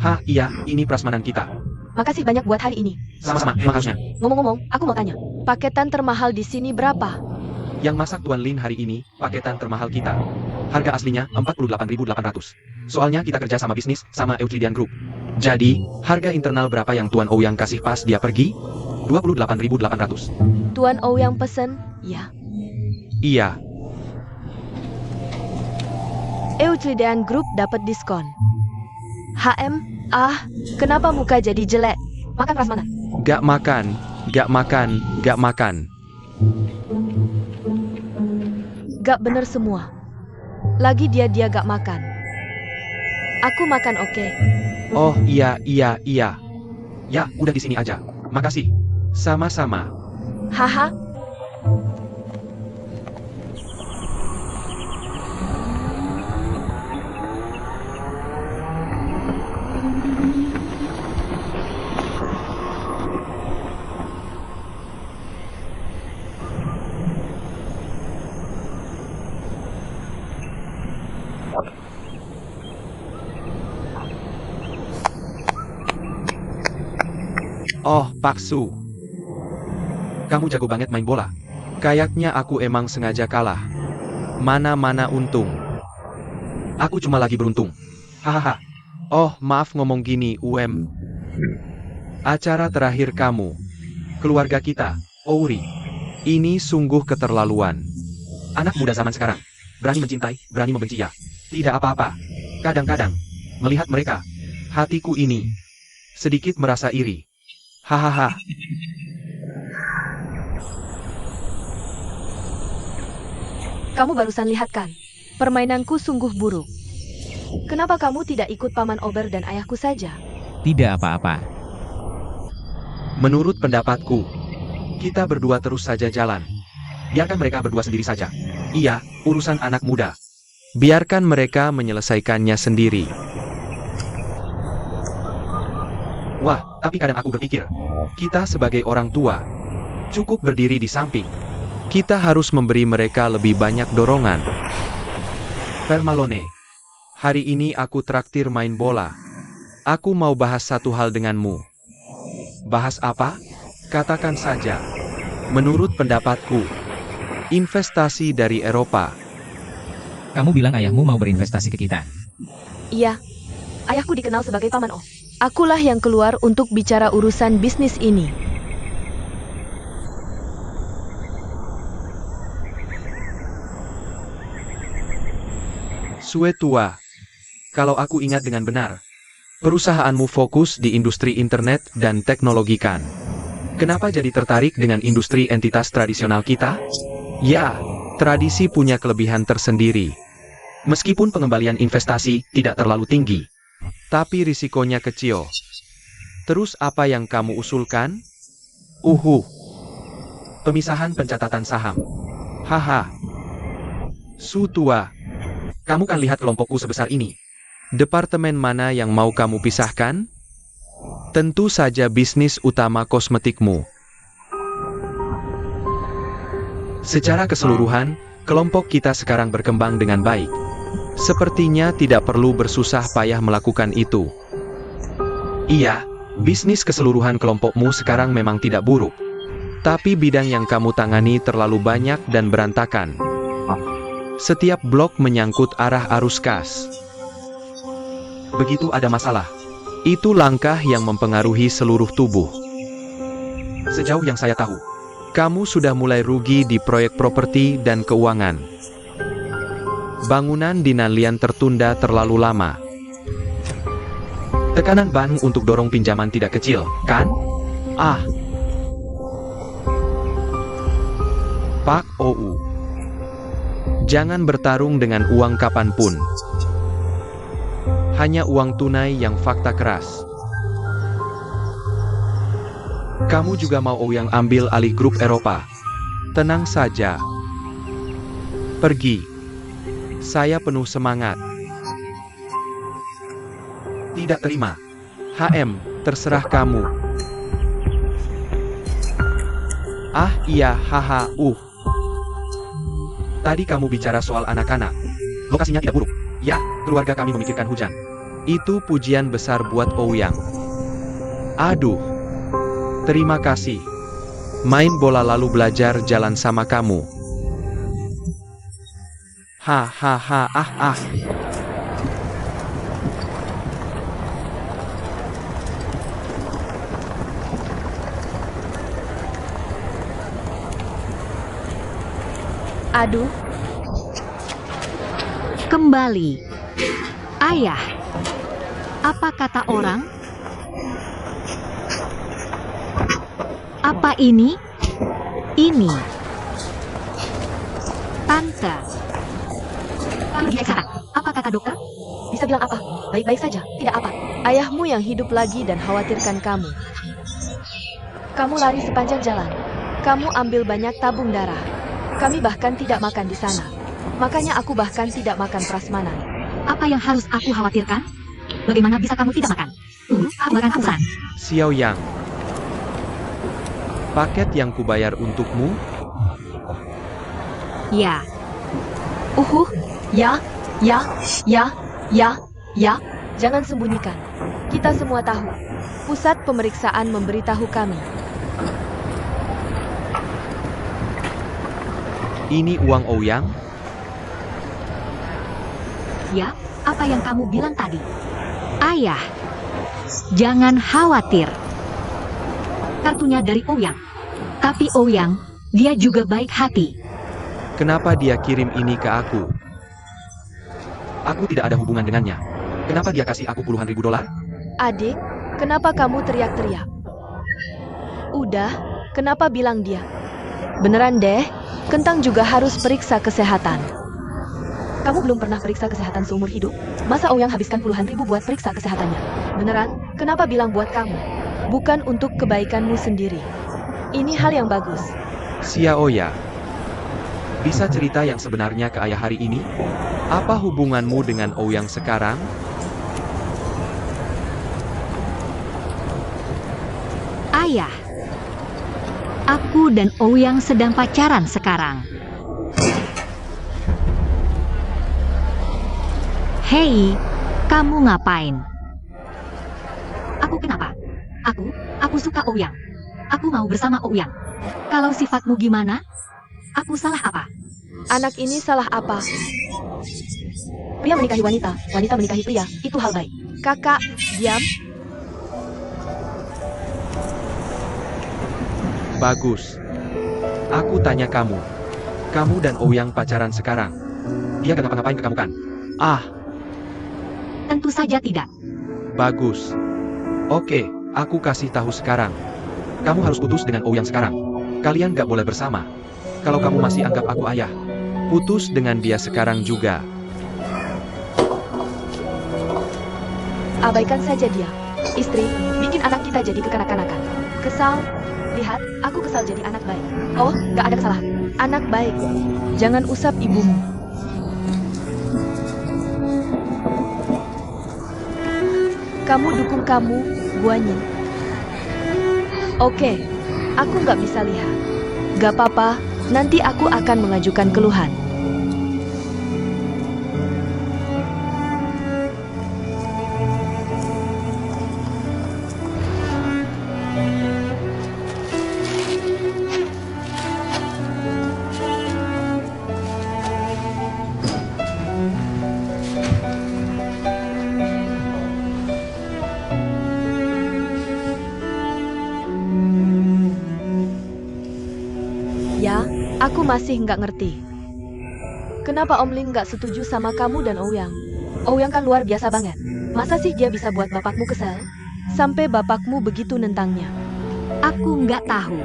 Hah, iya, ini prasmanan kita. Makasih banyak buat hari ini. Sama-sama, memang harusnya. Ngomong-ngomong, aku mau tanya. Paketan termahal di sini berapa? Yang masak Tuan Lin hari ini, paketan termahal kita. Harga aslinya 48.800. Soalnya kita kerja sama bisnis, sama Euclidean Group. Jadi, harga internal berapa yang Tuan Ouyang kasih pas dia pergi? 28.800. Tuan Ouyang pesen, ya. Iya, Euclidean Group dapat diskon. Kenapa muka jadi jelek? Makan prasmanan. gak makan, gak makan, gak makan. Gak bener semua. Lagi dia gak makan. Aku makan oke. Oh, iya. Ya, udah di sini aja. Makasih. Sama-sama. Haha, Oh, Pak Su. Kamu jago banget main bola. Kayaknya aku emang sengaja kalah. Mana-mana untung. Aku cuma lagi beruntung. Hahaha. Oh, maaf ngomong gini, Acara terakhir kamu. Keluarga kita, Ouri. Ini sungguh keterlaluan. Anak muda zaman sekarang. Berani mencintai, berani membenci ya. Tidak apa-apa. Kadang-kadang, melihat mereka, hatiku ini sedikit merasa iri. Hahaha. kamu barusan lihat kan? Permainanku sungguh buruk. Kenapa kamu tidak ikut Paman Ober dan ayahku saja? Tidak apa-apa. Menurut pendapatku, kita berdua terus saja jalan. Biarkan mereka berdua sendiri saja. Iya, urusan anak muda. Biarkan mereka menyelesaikannya sendiri. Wah, tapi kadang aku berpikir, kita sebagai orang tua, cukup berdiri di samping. Kita harus memberi mereka lebih banyak dorongan. Vermalone, hari ini aku traktir main bola. Aku mau bahas satu hal denganmu. Bahas apa? Katakan saja. Menurut pendapatku, investasi dari Eropa. Kamu bilang ayahmu mau berinvestasi ke kita. Iya, ayahku dikenal sebagai Paman O. Akulah yang keluar untuk bicara urusan bisnis ini. Sue tua. Kalau aku ingat dengan benar, perusahaanmu fokus di industri internet dan teknologi kan? Kenapa jadi tertarik dengan industri entitas tradisional kita? Ya, tradisi punya kelebihan tersendiri. Meskipun pengembalian investasi tidak terlalu tinggi, tapi risikonya kecil. Terus apa yang kamu usulkan? Pemisahan pencatatan saham. Haha. Su tua. Kamu kan lihat kelompokku sebesar ini. Departemen mana yang mau kamu pisahkan? Tentu saja bisnis utama kosmetikmu. Secara keseluruhan, kelompok kita sekarang berkembang dengan baik. Sepertinya tidak perlu bersusah payah melakukan itu. Iya, bisnis keseluruhan kelompokmu sekarang memang tidak buruk. Tapi bidang yang kamu tangani terlalu banyak dan berantakan. Setiap blok menyangkut arah arus kas. Begitu ada masalah, itu langkah yang mempengaruhi seluruh tubuh. Sejauh yang saya tahu, kamu sudah mulai rugi di proyek properti dan keuangan. Bangunan di Nanlian tertunda terlalu lama. Tekanan bank untuk dorong pinjaman tidak kecil, kan? Pak Ou. Jangan bertarung dengan uang kapanpun. Hanya uang tunai yang fakta keras. Kamu juga mau yang ambil alih grup Eropa. Tenang saja. Pergi. Saya penuh semangat. Tidak terima. Terserah kamu. Iya, Tadi kamu bicara soal anak-anak. Lokasinya tidak buruk. Ya, keluarga kami memikirkan hujan. Itu pujian besar buat Ouyang. Aduh. Terima kasih. Main bola lalu belajar jalan sama kamu. Hahaha ah. Aduh, Kembali. Ayah. Apa kata orang? Apa ini? Ini. Tante. Dia sehat. Apa kata dokter? bisa bilang apa? Baik-baik saja, tidak apa. Ayahmu yang hidup lagi dan khawatirkan kamu. Kamu lari sepanjang jalan. Kamu ambil banyak tabung darah. Kami bahkan tidak makan di sana. Makanya aku bahkan tidak makan prasmanan. Apa yang harus aku khawatirkan? Bagaimana bisa kamu tidak makan? Tunggu, aku akan pesan. Xiao Yang. Paket yang kubayar untukmu? Ya. Ya. Jangan sembunyikan. Kita semua tahu. Pusat pemeriksaan memberitahu kami. Ini uang Ouyang? Ya, apa yang kamu bilang tadi? Ayah, jangan khawatir. Kartunya dari Ouyang. Tapi Ouyang, dia juga baik hati. Kenapa dia kirim ini ke aku? Aku tidak ada hubungan dengannya. Kenapa dia kasih aku puluhan ribu dolar? Adik, kenapa kamu teriak-teriak? Udah, kenapa bilang dia? Beneran deh, Kentang juga harus periksa kesehatan. Kamu belum pernah periksa kesehatan seumur hidup? Masa Ouyang habiskan puluhan ribu buat periksa kesehatannya? Beneran? Kenapa bilang buat kamu? Bukan untuk kebaikanmu sendiri. Ini hal yang bagus. Xiaoya. Bisa cerita yang sebenarnya ke ayah hari ini? Apa hubunganmu dengan Ouyang sekarang? Ayah, aku dan Ouyang sedang pacaran sekarang. Hei, kamu ngapain? Aku kenapa? Aku suka Ouyang. Aku mau bersama Ouyang. Kalau sifatmu gimana? Aku salah apa? Anak ini salah apa? Pria menikahi wanita, wanita menikahi pria, itu hal baik. Kakak, diam. Bagus. Aku tanya kamu. Kamu dan Ouyang pacaran sekarang. Dia gak ngapa-ngapain ke kamu kan? Ah, Tentu saja tidak. bagus. Oke, aku kasih tahu sekarang. Kamu harus putus dengan Ouyang sekarang. Kalian gak boleh bersama. Kalau kamu masih anggap aku ayah, putus dengan dia sekarang juga. Abaikan saja dia. Istri, bikin anak kita jadi kekanak-kanakan. Kesal? Lihat, aku kesal jadi anak baik. Oh, gak ada kesalahan. Anak baik. Jangan usap ibumu. Kamu dukung kamu, Guanyin. Oke, aku nggak bisa lihat. Gak apa-apa, nanti aku akan mengajukan keluhan. Ya, aku masih nggak ngerti. Kenapa Om Ling nggak setuju sama kamu dan Ouyang? Ouyang kan luar biasa banget. Masa sih dia bisa buat bapakmu kesal? Sampai bapakmu begitu nentangnya. Aku nggak tahu.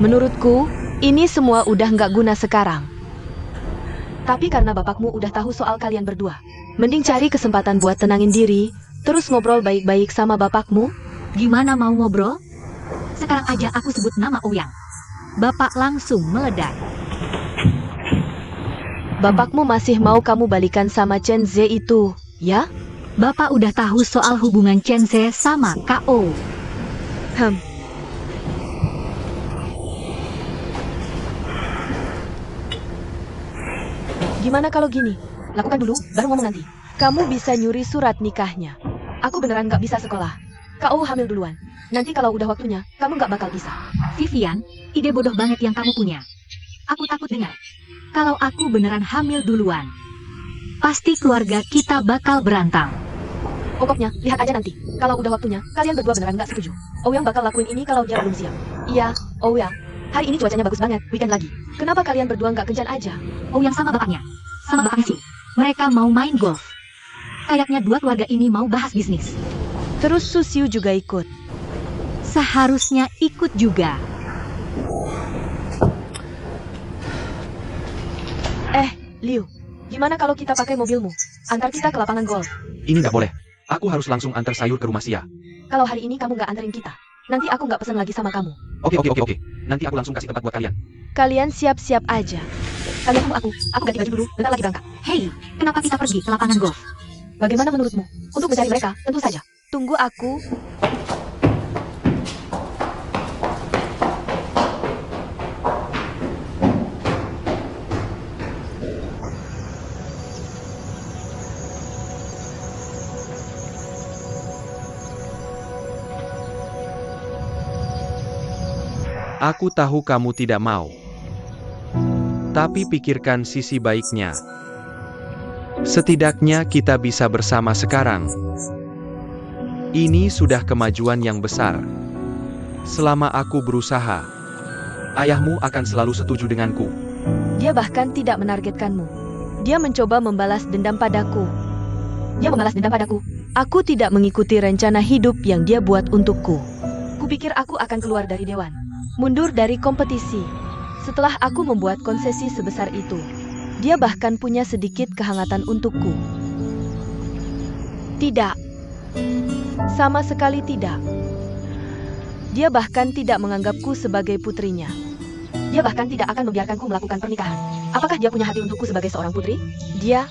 Menurutku, ini semua udah nggak guna sekarang. Tapi karena bapakmu udah tahu soal kalian berdua, mending cari kesempatan buat tenangin diri, terus ngobrol baik-baik sama bapakmu. Gimana mau ngobrol? Sekarang aja aku sebut nama Ouyang. Bapak langsung meledak. Bapakmu masih mau kamu balikan sama Chen Ze itu, ya? Bapak udah tahu soal hubungan Chen Ze sama K.O. Gimana kalau gini? Lakukan dulu, baru ngomong nanti. Kamu bisa nyuri surat nikahnya. Aku beneran nggak bisa sekolah. Kau hamil duluan. Nanti kalau udah waktunya, kamu nggak bakal bisa. Vivian, ide bodoh banget yang kamu punya. Aku takut dengar. Kalau aku beneran hamil duluan, pasti keluarga kita bakal berantem. Pokoknya, lihat aja nanti. Kalau udah waktunya, kalian berdua beneran nggak setuju. Ouyang bakal lakuin ini kalau dia belum siap. Iya, Ouyang. Hari ini cuacanya bagus banget, weekend lagi. Kenapa kalian berdua nggak kencan aja? Oh yang sama bapaknya. Sama bapaknya sih. Mereka mau main golf. Kayaknya dua keluarga ini mau bahas bisnis. Terus Susiu juga ikut. Seharusnya ikut juga. Liu, gimana kalau kita pakai mobilmu? Antar kita ke lapangan golf. Ini nggak boleh. Aku harus langsung antar sayur ke rumah Sia. Kalau hari ini kamu nggak anterin kita, nanti aku nggak pesan lagi sama kamu. Oke. Nanti aku langsung kasih tempat buat kalian. Kalian siap-siap aja. Kalian tunggu aku ganti baju dulu, bentar lagi berangkat. Hei, kenapa kita pergi ke lapangan golf? Bagaimana menurutmu? Untuk mencari mereka, tentu saja. Tunggu aku. Aku tahu kamu tidak mau. Tapi pikirkan sisi baiknya. Setidaknya kita bisa bersama sekarang. Ini sudah kemajuan yang besar. Selama aku berusaha, ayahmu akan selalu setuju denganku. Dia bahkan tidak menargetkanmu. Dia mencoba membalas dendam padaku. Dia membalas dendam padaku. Aku tidak mengikuti rencana hidup yang dia buat untukku. Kupikir aku akan keluar dari dewan. Mundur dari kompetisi. Setelah aku membuat konsesi sebesar itu, dia bahkan punya sedikit kehangatan untukku. Tidak. Sama sekali tidak. Dia bahkan tidak menganggapku sebagai putrinya. Dia bahkan tidak akan membiarkanku melakukan pernikahan. Apakah dia punya hati untukku sebagai seorang putri? Dia...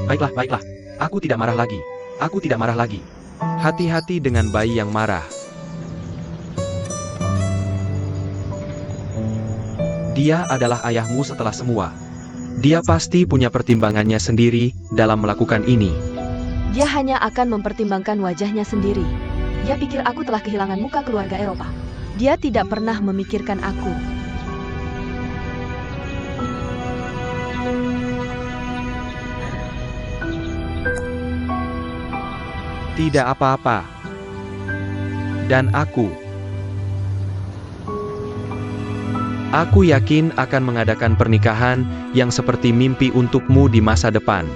Baiklah. Aku tidak marah lagi. Hati-hati dengan bayi yang marah. Dia adalah ayahmu setelah semua. Dia pasti punya pertimbangannya sendiri dalam melakukan ini. Dia hanya akan mempertimbangkan wajahnya sendiri. Dia pikir aku telah kehilangan muka keluarga Eropa. Dia tidak pernah memikirkan aku. Tidak apa-apa. Dan aku yakin akan mengadakan pernikahan yang seperti mimpi untukmu di masa depan.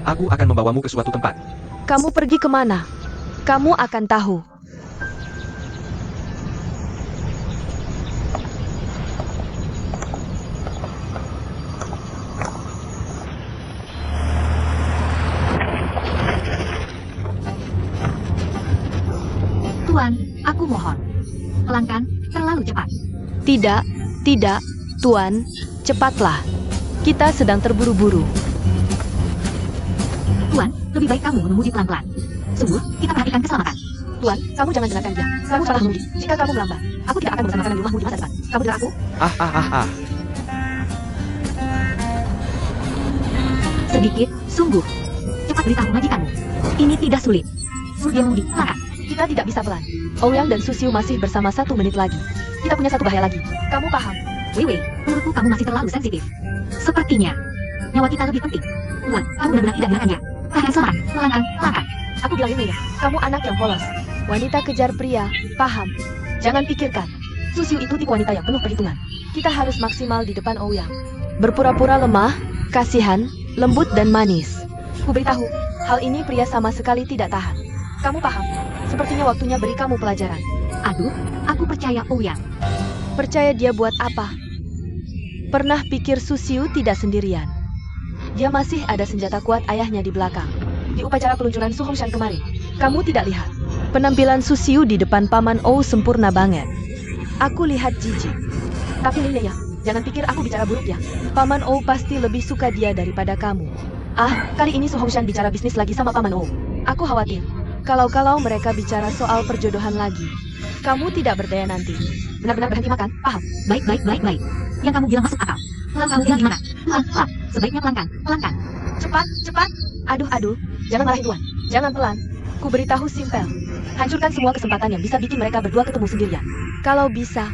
Aku akan membawamu ke suatu tempat. Kamu pergi kemana? Kamu akan tahu. Tuan, aku mohon. Pelanggan, terlalu cepat. Tidak, Tuan, cepatlah. Kita sedang terburu-buru. Tuan, lebih baik kamu mengemudi pelan-pelan. Sungguh, kita perhatikan keselamatan. Tuan, kamu jangan dengarkan dia. Kamu salah mengemudi. Jika kamu melambat, aku tidak akan bersama-sama di rumahmu di masa depan. Kamu dengar aku? Sedikit, sungguh. Cepat beritahu majikanmu. Ini tidak sulit. Suruh dia mengemudi, pelan. Kita tidak bisa pelan. Ouyang dan Susiu masih bersama 1 menit lagi. Kita punya satu bahaya lagi. Kamu paham? Wei, menurutku kamu masih terlalu sensitif. Sepertinya, nyawa kita lebih penting. Tuan, kamu benar-benar tidak dengarkannya. Tahan semangat, pelan-pelan. Aku bilang ini ya, kamu anak yang polos. Wanita kejar pria, paham. Jangan pikirkan. Susiu itu tipe wanita yang penuh perhitungan. Kita harus maksimal di depan Ouyang. Berpura-pura lemah, kasihan, lembut dan manis. Ku beritahu, hal ini pria sama sekali tidak tahan. Kamu paham? Sepertinya waktunya beri kamu pelajaran. Aduh, aku percaya Ouyang. Percaya dia buat apa? Pernah pikir Susiu tidak sendirian. Dia masih ada senjata kuat ayahnya di belakang. Di upacara peluncuran Su Hongshan kemarin, kamu tidak lihat. Penampilan Susiu di depan Paman Ou sempurna banget. Aku lihat jijik. Tapi Lin ya, jangan pikir aku bicara buruk ya. Paman Ou pasti lebih suka dia daripada kamu. Kali ini Su Hongshan bicara bisnis lagi sama Paman Ou. Aku khawatir. Kalau mereka bicara soal perjodohan lagi, kamu tidak berdaya nanti. Benar-benar berhenti makan, paham? Baik. Yang kamu bilang masuk akal. Lalu kamu bilang gimana? Pelan. Sebaiknya pelan-kan. Cepat. Aduh, jangan marahin Tuan. Jangan pelan. Ku beritahu Simpel. Hancurkan semua kesempatan yang bisa bikin mereka berdua ketemu sendirian. Kalau bisa,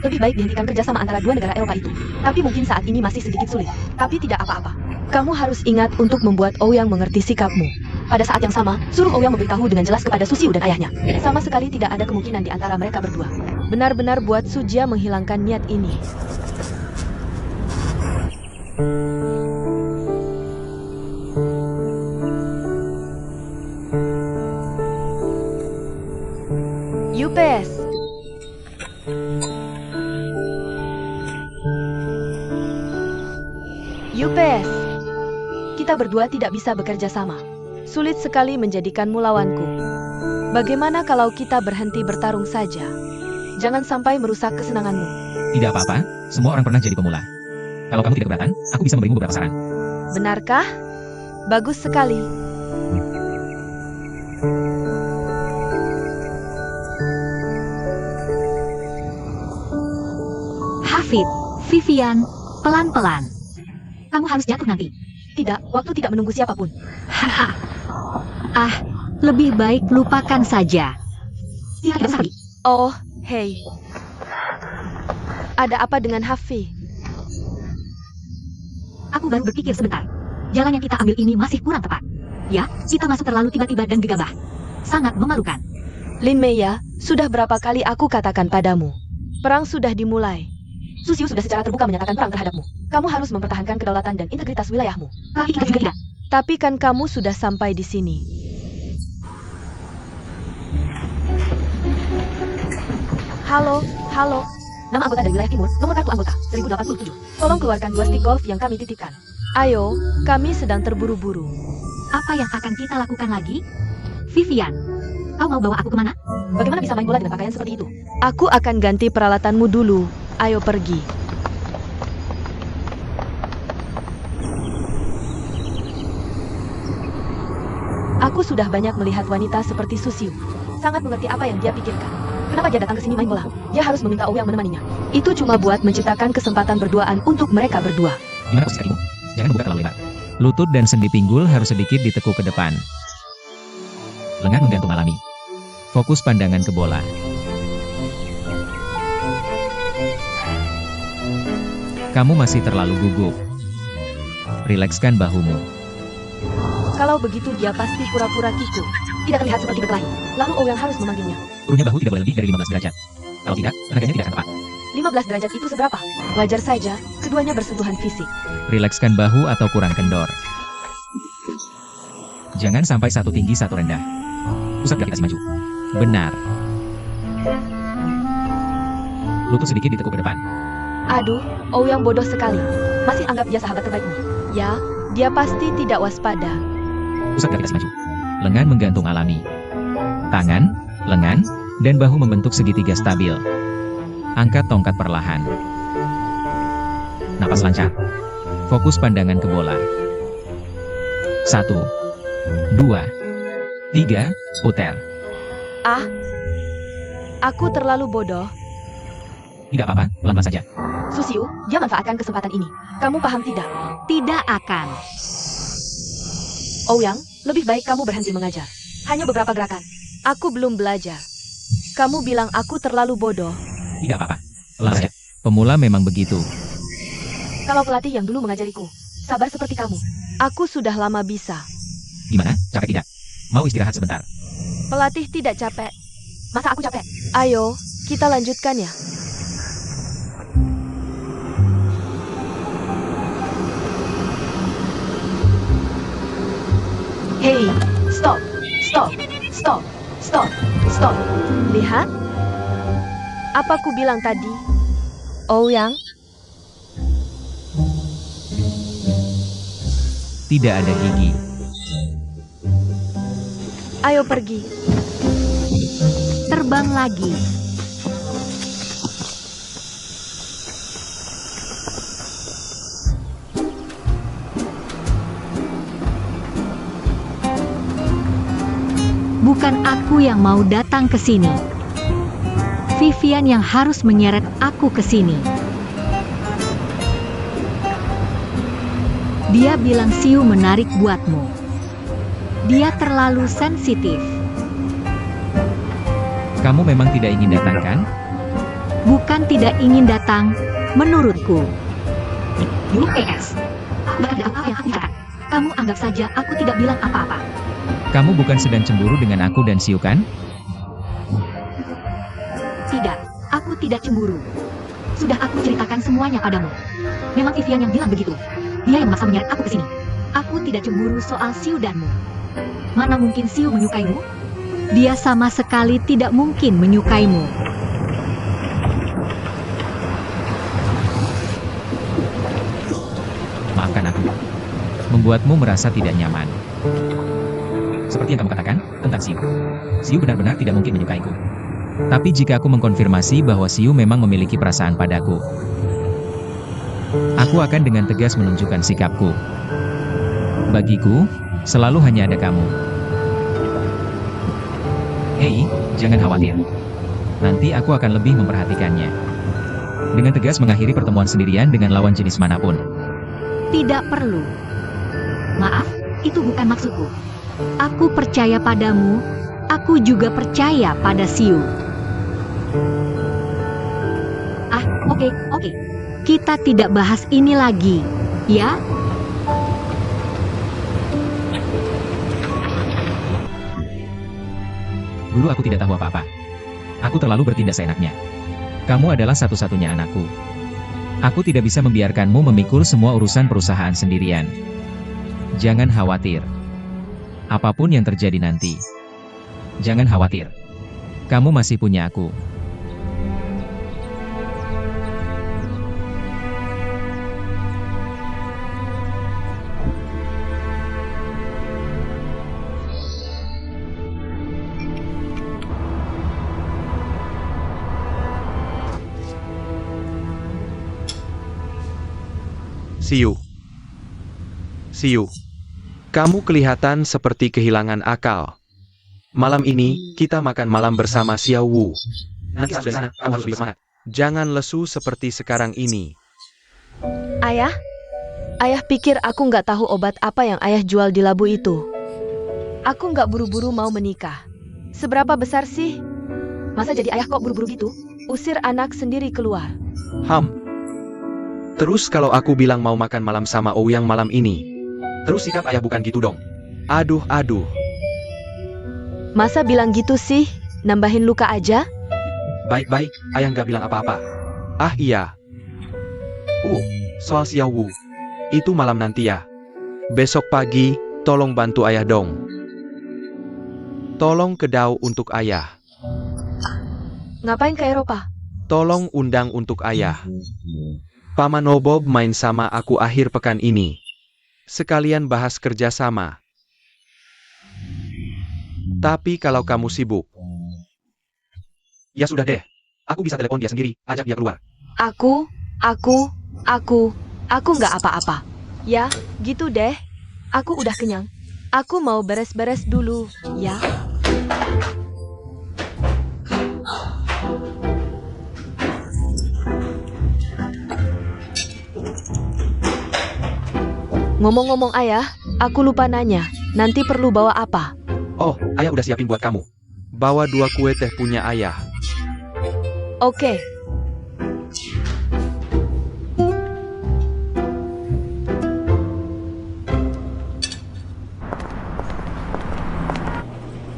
lebih baik dihentikan kerjasama antara dua negara Eropa itu. Tapi mungkin saat ini masih sedikit sulit. Tapi tidak apa-apa. Kamu harus ingat untuk membuat Ouyang mengerti sikapmu. Pada saat yang sama, suruh Ouyang memberitahu dengan jelas kepada Susiu dan ayahnya. Sama sekali tidak ada kemungkinan di antara mereka berdua. Benar-benar buat Sujia menghilangkan niat ini. Yupes. Kita berdua tidak bisa bekerja sama. Sulit sekali menjadikanmu lawanku. Bagaimana kalau kita berhenti bertarung saja? Jangan sampai merusak kesenanganmu. Tidak apa-apa, semua orang pernah jadi pemula. Kalau kamu tidak keberatan, aku bisa memberimu beberapa saran. Benarkah? Bagus sekali. Hafid, Vivian, pelan-pelan. Kamu harus jatuh nanti. Tidak, waktu tidak menunggu siapapun. Haha. Lebih baik lupakan saja. Dia tidak sakit. Oh, hei. Ada apa dengan Hafi? Aku baru berpikir sebentar. Jalan yang kita ambil ini masih kurang tepat. Ya, kita masuk terlalu tiba-tiba dan gegabah. Sangat memalukan. Lin Meiya, sudah berapa kali aku katakan padamu. Perang sudah dimulai. Susiu sudah secara terbuka menyatakan perang terhadapmu. Kamu harus mempertahankan kedaulatan dan integritas wilayahmu. Tapi kita juga tidak. Tapi kan kamu sudah sampai di sini. Halo. Nama anggota dari wilayah timur, nomor kartu anggota, 1087. Tolong keluarkan 2 stik golf yang kami titipkan. Ayo, kami sedang terburu-buru. Apa yang akan kita lakukan lagi? Vivian, kau mau bawa aku kemana? Bagaimana bisa main bola dengan pakaian seperti itu? Aku akan ganti peralatanmu dulu. Ayo pergi. Aku sudah banyak melihat wanita seperti Susiu. Sangat mengerti apa yang dia pikirkan. Kenapa dia datang ke sini main bola? Dia harus meminta Ouyang menemaninya. Itu cuma buat menciptakan kesempatan berduaan untuk mereka berdua. Gimana posisi kakimu? Jangan membuka terlalu lebar. Lutut dan sendi pinggul harus sedikit ditekuk ke depan. Lengan menggantung alami. Fokus pandangan ke bola. Kamu masih terlalu gugup. Rilekskan bahumu. Kalau begitu dia pasti pura-pura kikuk. Tidak terlihat seperti berkelahi. Lalu Ouyang harus memanggilnya. Turunnya bahu tidak boleh lebih dari 15 derajat. Kalau tidak, tenaganya tidak akan tepat. 15 derajat itu seberapa? Wajar saja, keduanya bersentuhan fisik. Rilekskan bahu atau kurang kendor. Jangan sampai satu tinggi satu rendah. Pusat gravitasi maju. Benar. Lutut sedikit ditekuk ke depan. Aduh, Ouyang bodoh sekali. Masih anggap dia sahabat terbaikmu. Ya, dia pasti tidak waspada. Pusat gravitasi maju. Lengan menggantung alami. Tangan, lengan, dan bahu membentuk segitiga stabil. Angkat tongkat perlahan. Napas lancar. Fokus pandangan ke bola. 1, 2, 3, puter. Aku terlalu bodoh. Tidak apa-apa, pelan-pelan saja. Susiu, dia manfaatkan kesempatan ini. Kamu paham tidak? Tidak akan. Ouyang, lebih baik kamu berhenti mengajar. Hanya beberapa gerakan. Aku belum belajar. Kamu bilang aku terlalu bodoh. Tidak apa-apa, pelan saja. Pemula memang begitu. Kalau pelatih yang dulu mengajariku, sabar seperti kamu. Aku sudah lama bisa. Gimana? Capek tidak? Mau istirahat sebentar? Pelatih tidak capek. Masa aku capek? Ayo, kita lanjutkan ya. Hei, stop. Lihat. Apa ku bilang tadi? Ouyang, Tidak ada gigi. ayo pergi. Terbang lagi. Bukan aku yang mau datang ke sini. Vivian yang harus menyeret aku ke sini. Dia bilang Siu menarik buatmu. Dia terlalu sensitif. Kamu memang tidak ingin datang kan? Bukan tidak ingin datang, menurutku. UPS. Aku bahkan tidak tahu apa yang aku bicarakan. Kamu anggap saja aku tidak bilang apa-apa. Kamu bukan sedang cemburu dengan aku dan Siu kan? Tidak, aku tidak cemburu. Sudah aku ceritakan semuanya padamu. Memang Vivian yang bilang begitu. Dia yang memaksa menyeret aku ke sini. Aku tidak cemburu soal Siu danmu. Mana mungkin Siu menyukaimu? Dia sama sekali tidak mungkin menyukaimu. Maafkan aku. Membuatmu merasa tidak nyaman. Seperti yang kamu katakan tentang Siu. Siu benar-benar tidak mungkin menyukaiku. Tapi jika aku mengkonfirmasi bahwa Siu memang memiliki perasaan padaku, aku akan dengan tegas menunjukkan sikapku. Bagiku, selalu hanya ada kamu. Hei, jangan khawatir. Nanti aku akan lebih memperhatikannya. Dengan tegas mengakhiri pertemuan sendirian dengan lawan jenis manapun. Tidak perlu. Maaf, itu bukan maksudku. Aku percaya padamu. Aku juga percaya pada Siu. Oke. Kita tidak bahas ini lagi, ya? Dulu aku tidak tahu apa-apa. Aku terlalu bertindak seenaknya. Kamu adalah satu-satunya anakku. Aku tidak bisa membiarkanmu memikul semua urusan perusahaan sendirian. Jangan khawatir. Apapun yang terjadi nanti, jangan khawatir. Kamu masih punya aku. Siu, kamu kelihatan seperti kehilangan akal. Malam ini, kita makan malam bersama Xiao Wu. Nanti sampai sana, kamu harus lebih semangat. Jangan lesu seperti sekarang ini. Ayah? Ayah pikir aku nggak tahu obat apa yang ayah jual di labu itu. Aku nggak buru-buru mau menikah. Seberapa besar sih? Masa jadi ayah kok buru-buru gitu? Usir anak sendiri keluar. Terus kalau aku bilang mau makan malam sama Ouyang malam ini, terus sikap ayah bukan gitu dong. Aduh. Masa bilang gitu sih? Nambahin luka aja? Baik-baik, ayah nggak bilang apa-apa. Ah iya. Soal Xiao Wu. Itu malam nanti ya. Besok pagi, tolong bantu ayah dong. Tolong ke Dao untuk ayah. Ngapain ke Eropa? Tolong undang untuk ayah. Paman Obob main sama aku akhir pekan ini. Sekalian bahas kerja sama. Tapi kalau kamu sibuk, ya sudah deh. Aku bisa telepon dia sendiri, ajak dia keluar. Aku nggak apa-apa. Ya, gitu deh. Aku udah kenyang. Aku mau beres-beres dulu, ya. Ngomong-ngomong ayah, aku lupa nanya. Nanti perlu bawa apa? Oh, ayah udah siapin buat kamu. Bawa 2 kue teh punya ayah. Oke.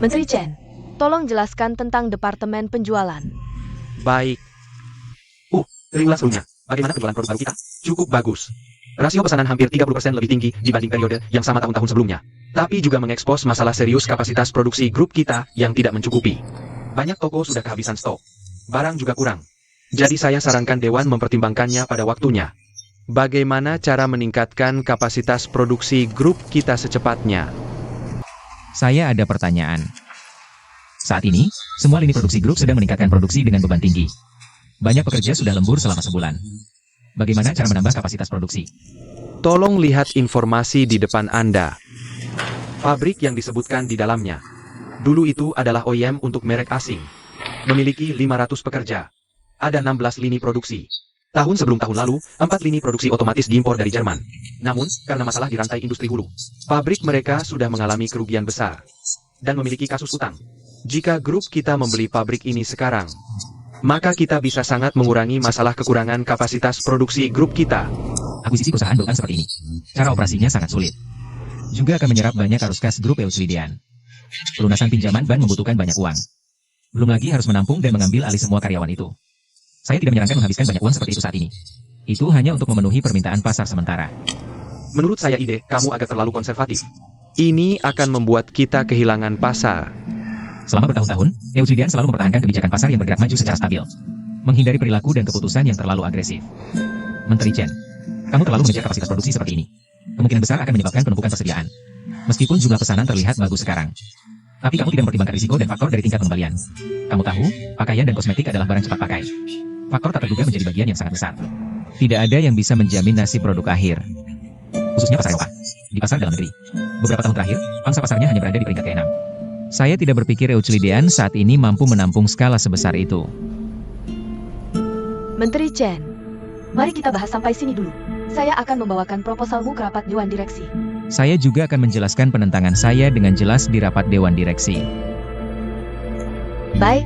Menteri Chen, tolong jelaskan tentang departemen penjualan. Baik. Terimalah seluruhnya. Bagaimana penjualan produk baru kita? Cukup bagus. Rasio pesanan hampir 30% lebih tinggi dibanding periode yang sama tahun-tahun sebelumnya. Tapi juga mengekspos masalah serius kapasitas produksi grup kita yang tidak mencukupi. Banyak toko sudah kehabisan stok. Barang juga kurang. Jadi saya sarankan Dewan mempertimbangkannya pada waktunya. Bagaimana cara meningkatkan kapasitas produksi grup kita secepatnya? Saya ada pertanyaan. Saat ini, semua lini produksi grup sedang meningkatkan produksi dengan beban tinggi. Banyak pekerja sudah lembur selama sebulan. Bagaimana cara menambah kapasitas produksi? Tolong lihat informasi di depan Anda. Pabrik yang disebutkan di dalamnya. Dulu itu adalah OEM untuk merek asing. Memiliki 500 pekerja. Ada 16 lini produksi. Tahun sebelum tahun lalu, 4 lini produksi otomatis diimpor dari Jerman. Namun, karena masalah di rantai industri hulu, pabrik mereka sudah mengalami kerugian besar dan memiliki kasus utang. Jika grup kita membeli pabrik ini sekarang, maka kita bisa sangat mengurangi masalah kekurangan kapasitas produksi grup kita. Akuisisi perusahaan bukan seperti ini. Cara operasinya sangat sulit. Juga akan menyerap banyak arus kas grup Euclidean. Pelunasan pinjaman bank membutuhkan banyak uang. Belum lagi harus menampung dan mengambil alih semua karyawan itu. Saya tidak menyarankan menghabiskan banyak uang seperti itu saat ini. Itu hanya untuk memenuhi permintaan pasar sementara. Menurut saya ide, kamu agak terlalu konservatif. Ini akan membuat kita kehilangan pasar. Selama bertahun-tahun, Euclidean selalu mempertahankan kebijakan pasar yang bergerak maju secara stabil. Menghindari perilaku dan keputusan yang terlalu agresif. Menteri Chen, kamu terlalu mengejar kapasitas produksi seperti ini. Kemungkinan besar akan menyebabkan penumpukan persediaan. Meskipun jumlah pesanan terlihat bagus sekarang. Tapi kamu tidak mempertimbangkan risiko dan faktor dari tingkat pengembalian. Kamu tahu, pakaian dan kosmetik adalah barang cepat pakai. Faktor tak terduga menjadi bagian yang sangat besar. Tidak ada yang bisa menjamin nasib produk akhir. Khususnya pasar Eropa. Di pasar dalam negeri. Beberapa tahun terakhir, pangsa pasarnya hanya berada di peringkat ke-6. Saya tidak berpikir Euclidean saat ini mampu menampung skala sebesar itu. Menteri Chen, mari kita bahas sampai sini dulu. Saya akan membawakan proposalmu ke rapat Dewan Direksi. Saya juga akan menjelaskan penentangan saya dengan jelas di rapat Dewan Direksi. Baik,